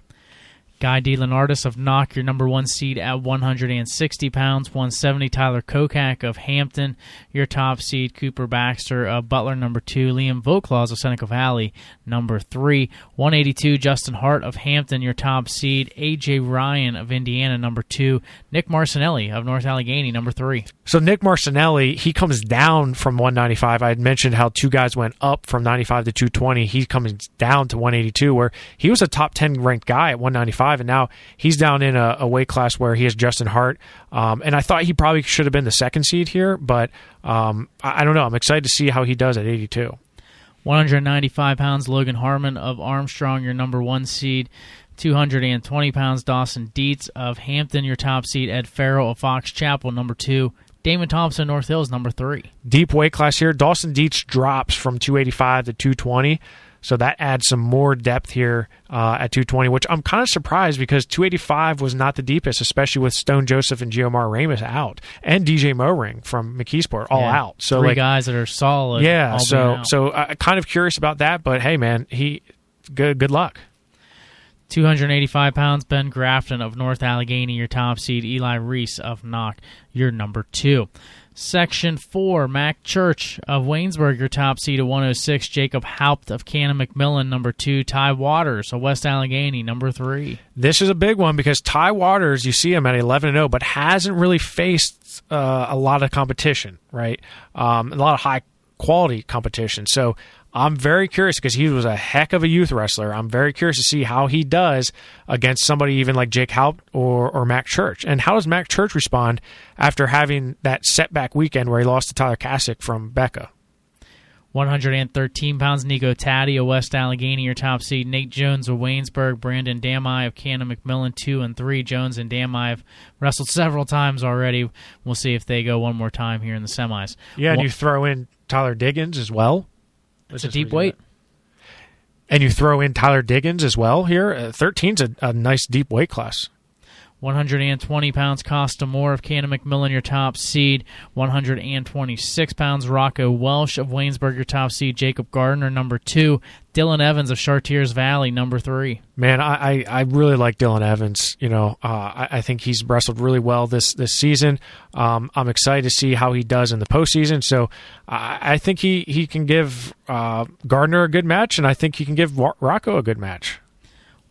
Guy DeLeonardis of Knock, your number 1 seed at 160 pounds. 170, Tyler Kokak of Hampton, your top seed. Cooper Baxter of Butler, number 2. Liam Vauclaws of Seneca Valley, number 3. 182, Justin Hart of Hampton, your top seed. A.J. Ryan of Indiana, number 2. Nick Marcinelli of North Allegheny, number 3. So Nick Marcinelli, he comes down from 195. I had mentioned how 2 guys went up from 95 to 220. He comes down to 182, where he was a top 10 ranked guy at 195. 285, and now he's down in a weight class where he has Justin Hart. And I thought he probably should have been the second seed here, but I don't know. I'm excited to see how he does at 82. 195 pounds, Logan Harmon of Armstrong, your number 1 seed. 220 pounds, Dawson Dietz of Hampton, your top seed. Ed Farrell of Fox Chapel, number 2. Damon Thompson, North Hills, number 3. Deep weight class here. Dawson Dietz drops from 285 to 220, so that adds some more depth here at 220, which I'm kind of surprised because 285 was not the deepest, especially with Stone Joseph and Giomar Ramus out, and DJ Moring from McKeesport all out. So 3 guys that are solid. Yeah, so kind of curious about that, but hey, man, good luck. 285 pounds, Ben Grafton of North Allegheny, your top seed. Eli Reese of Knock, your number 2. Section 4, Mac Church of Waynesburg, your top seed at 106. Jacob Haupt of Cannon McMillan, number 2. Ty Waters of West Allegheny, number 3. This is a big one because Ty Waters, you see him at 11-0, but hasn't really faced a lot of competition, right? A lot of high-quality competition. So I'm very curious because he was a heck of a youth wrestler. I'm very curious to see how he does against somebody even like Jake Haupt or Mac Church. And how does Mac Church respond after having that setback weekend where he lost to Tyler Kasich from Becca? 113 pounds, Nico Taddy of West Allegheny, your top seed. Nate Jones of Waynesburg. Brandon Damai of Cannon McMillan, 2 and 3. Jones and Damai have wrestled several times already. We'll see if they go one more time here in the semis. Yeah, and you throw in Tyler Diggins as well. It's a deep weight. And you throw in Tyler Diggins as well here. 13's a nice deep weight class. 120 pounds, Costa Moore of Cannon McMillan, your top seed. 126 pounds, Rocco Welsh of Waynesburg, your top seed. Jacob Gardner, number 2. Dylan Evans of Chartiers Valley, number 3. Man, I really like Dylan Evans. You know, I think he's wrestled really well this season. I'm excited to see how he does in the postseason. So I think he can give Gardner a good match, and I think he can give Rocco a good match.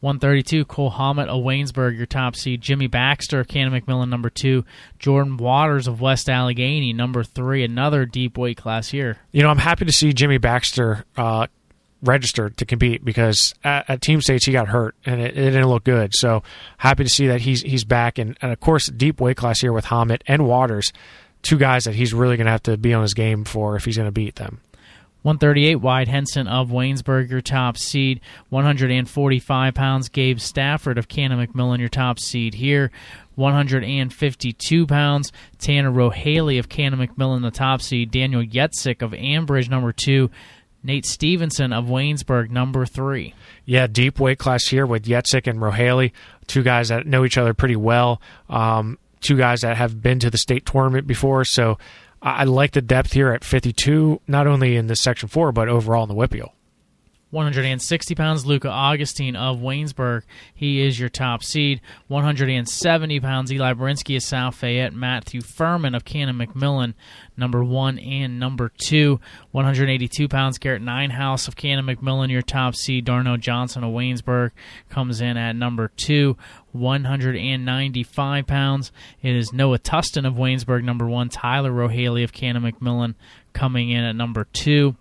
132, Cole Hammett of Waynesburg, your top seed. Jimmy Baxter of Cannon McMillan, number 2. Jordan Waters of West Allegheny, number 3. Another deep weight class here. You know, I'm happy to see Jimmy Baxter registered to compete because at Team States he got hurt and it didn't look good. So happy to see that he's back. And of course, deep weight class here with Hammett and Waters, 2 guys that he's really going to have to be on his game for if he's going to beat them. 138, Wyatt Henson of Waynesburg, your top seed. 145 pounds, Gabe Stafford of Cannon McMillan, your top seed here. 152 pounds, Tanner Rohaley of Cannon McMillan, the top seed. Daniel Yetzik of Ambridge, number 2. Nate Stevenson of Waynesburg, number 3. Yeah, deep weight class here with Yetzik and Rohaley, 2 guys that know each other pretty well. 2 guys that have been to the state tournament before, so I like the depth here at 52, not only in the Section 4, but overall in the WPIAL. 160 pounds, Luca Augustine of Waynesburg. He is your top seed. 170 pounds, Eli Brinsky of South Fayette. Matthew Furman of Cannon McMillan, number 1 and number 2. 182 pounds, Garrett Ninehouse of Cannon McMillan, your top seed. Darnell Johnson of Waynesburg comes in at number 2. 195 pounds, it is Noah Tustin of Waynesburg, number 1. Tyler Rohaley of Cannon McMillan coming in at number 2.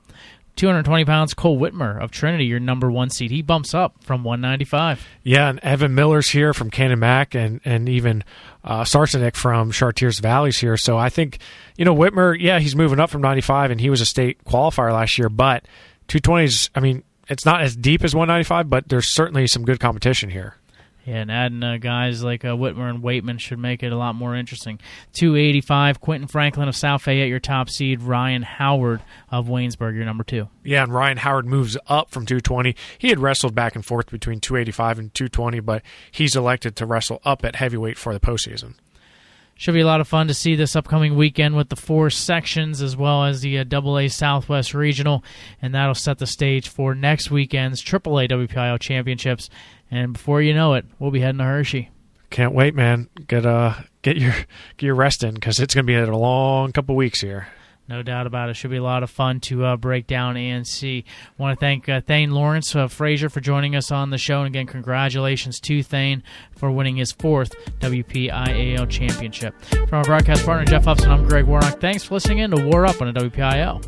220 pounds, Cole Whitmer of Trinity, your number 1 seed. He bumps up from 195. Yeah, and Evan Miller's here from Cannon Mac, and even Sarsenik from Chartiers Valley's here. So I think, you know, Whitmer, yeah, he's moving up from 95, and he was a state qualifier last year. But 220s, I mean, it's not as deep as 195, but there's certainly some good competition here. Yeah, and adding guys like Whitmer and Waitman should make it a lot more interesting. 285, Quentin Franklin of South Fayette, your top seed. Ryan Howard of Waynesburg, your number 2. Yeah, and Ryan Howard moves up from 220. He had wrestled back and forth between 285 and 220, but he's elected to wrestle up at heavyweight for the postseason. Should be a lot of fun to see this upcoming weekend with the 4 sections as well as the AA Southwest Regional, and that'll set the stage for next weekend's AAA WPIAL Championships. And before you know it, we'll be heading to Hershey. Can't wait, man. Get your rest in because it's going to be a long couple weeks here. No doubt about it. Should be a lot of fun to break down and see. I want to thank Thayne Lawerence of Fraizer for joining us on the show. And again, congratulations to Thayne for winning his 4th WPIAL championship. From our broadcast partner, Jeff Upson, I'm Greg Warnock. Thanks for listening in to War Up on a WPIAL.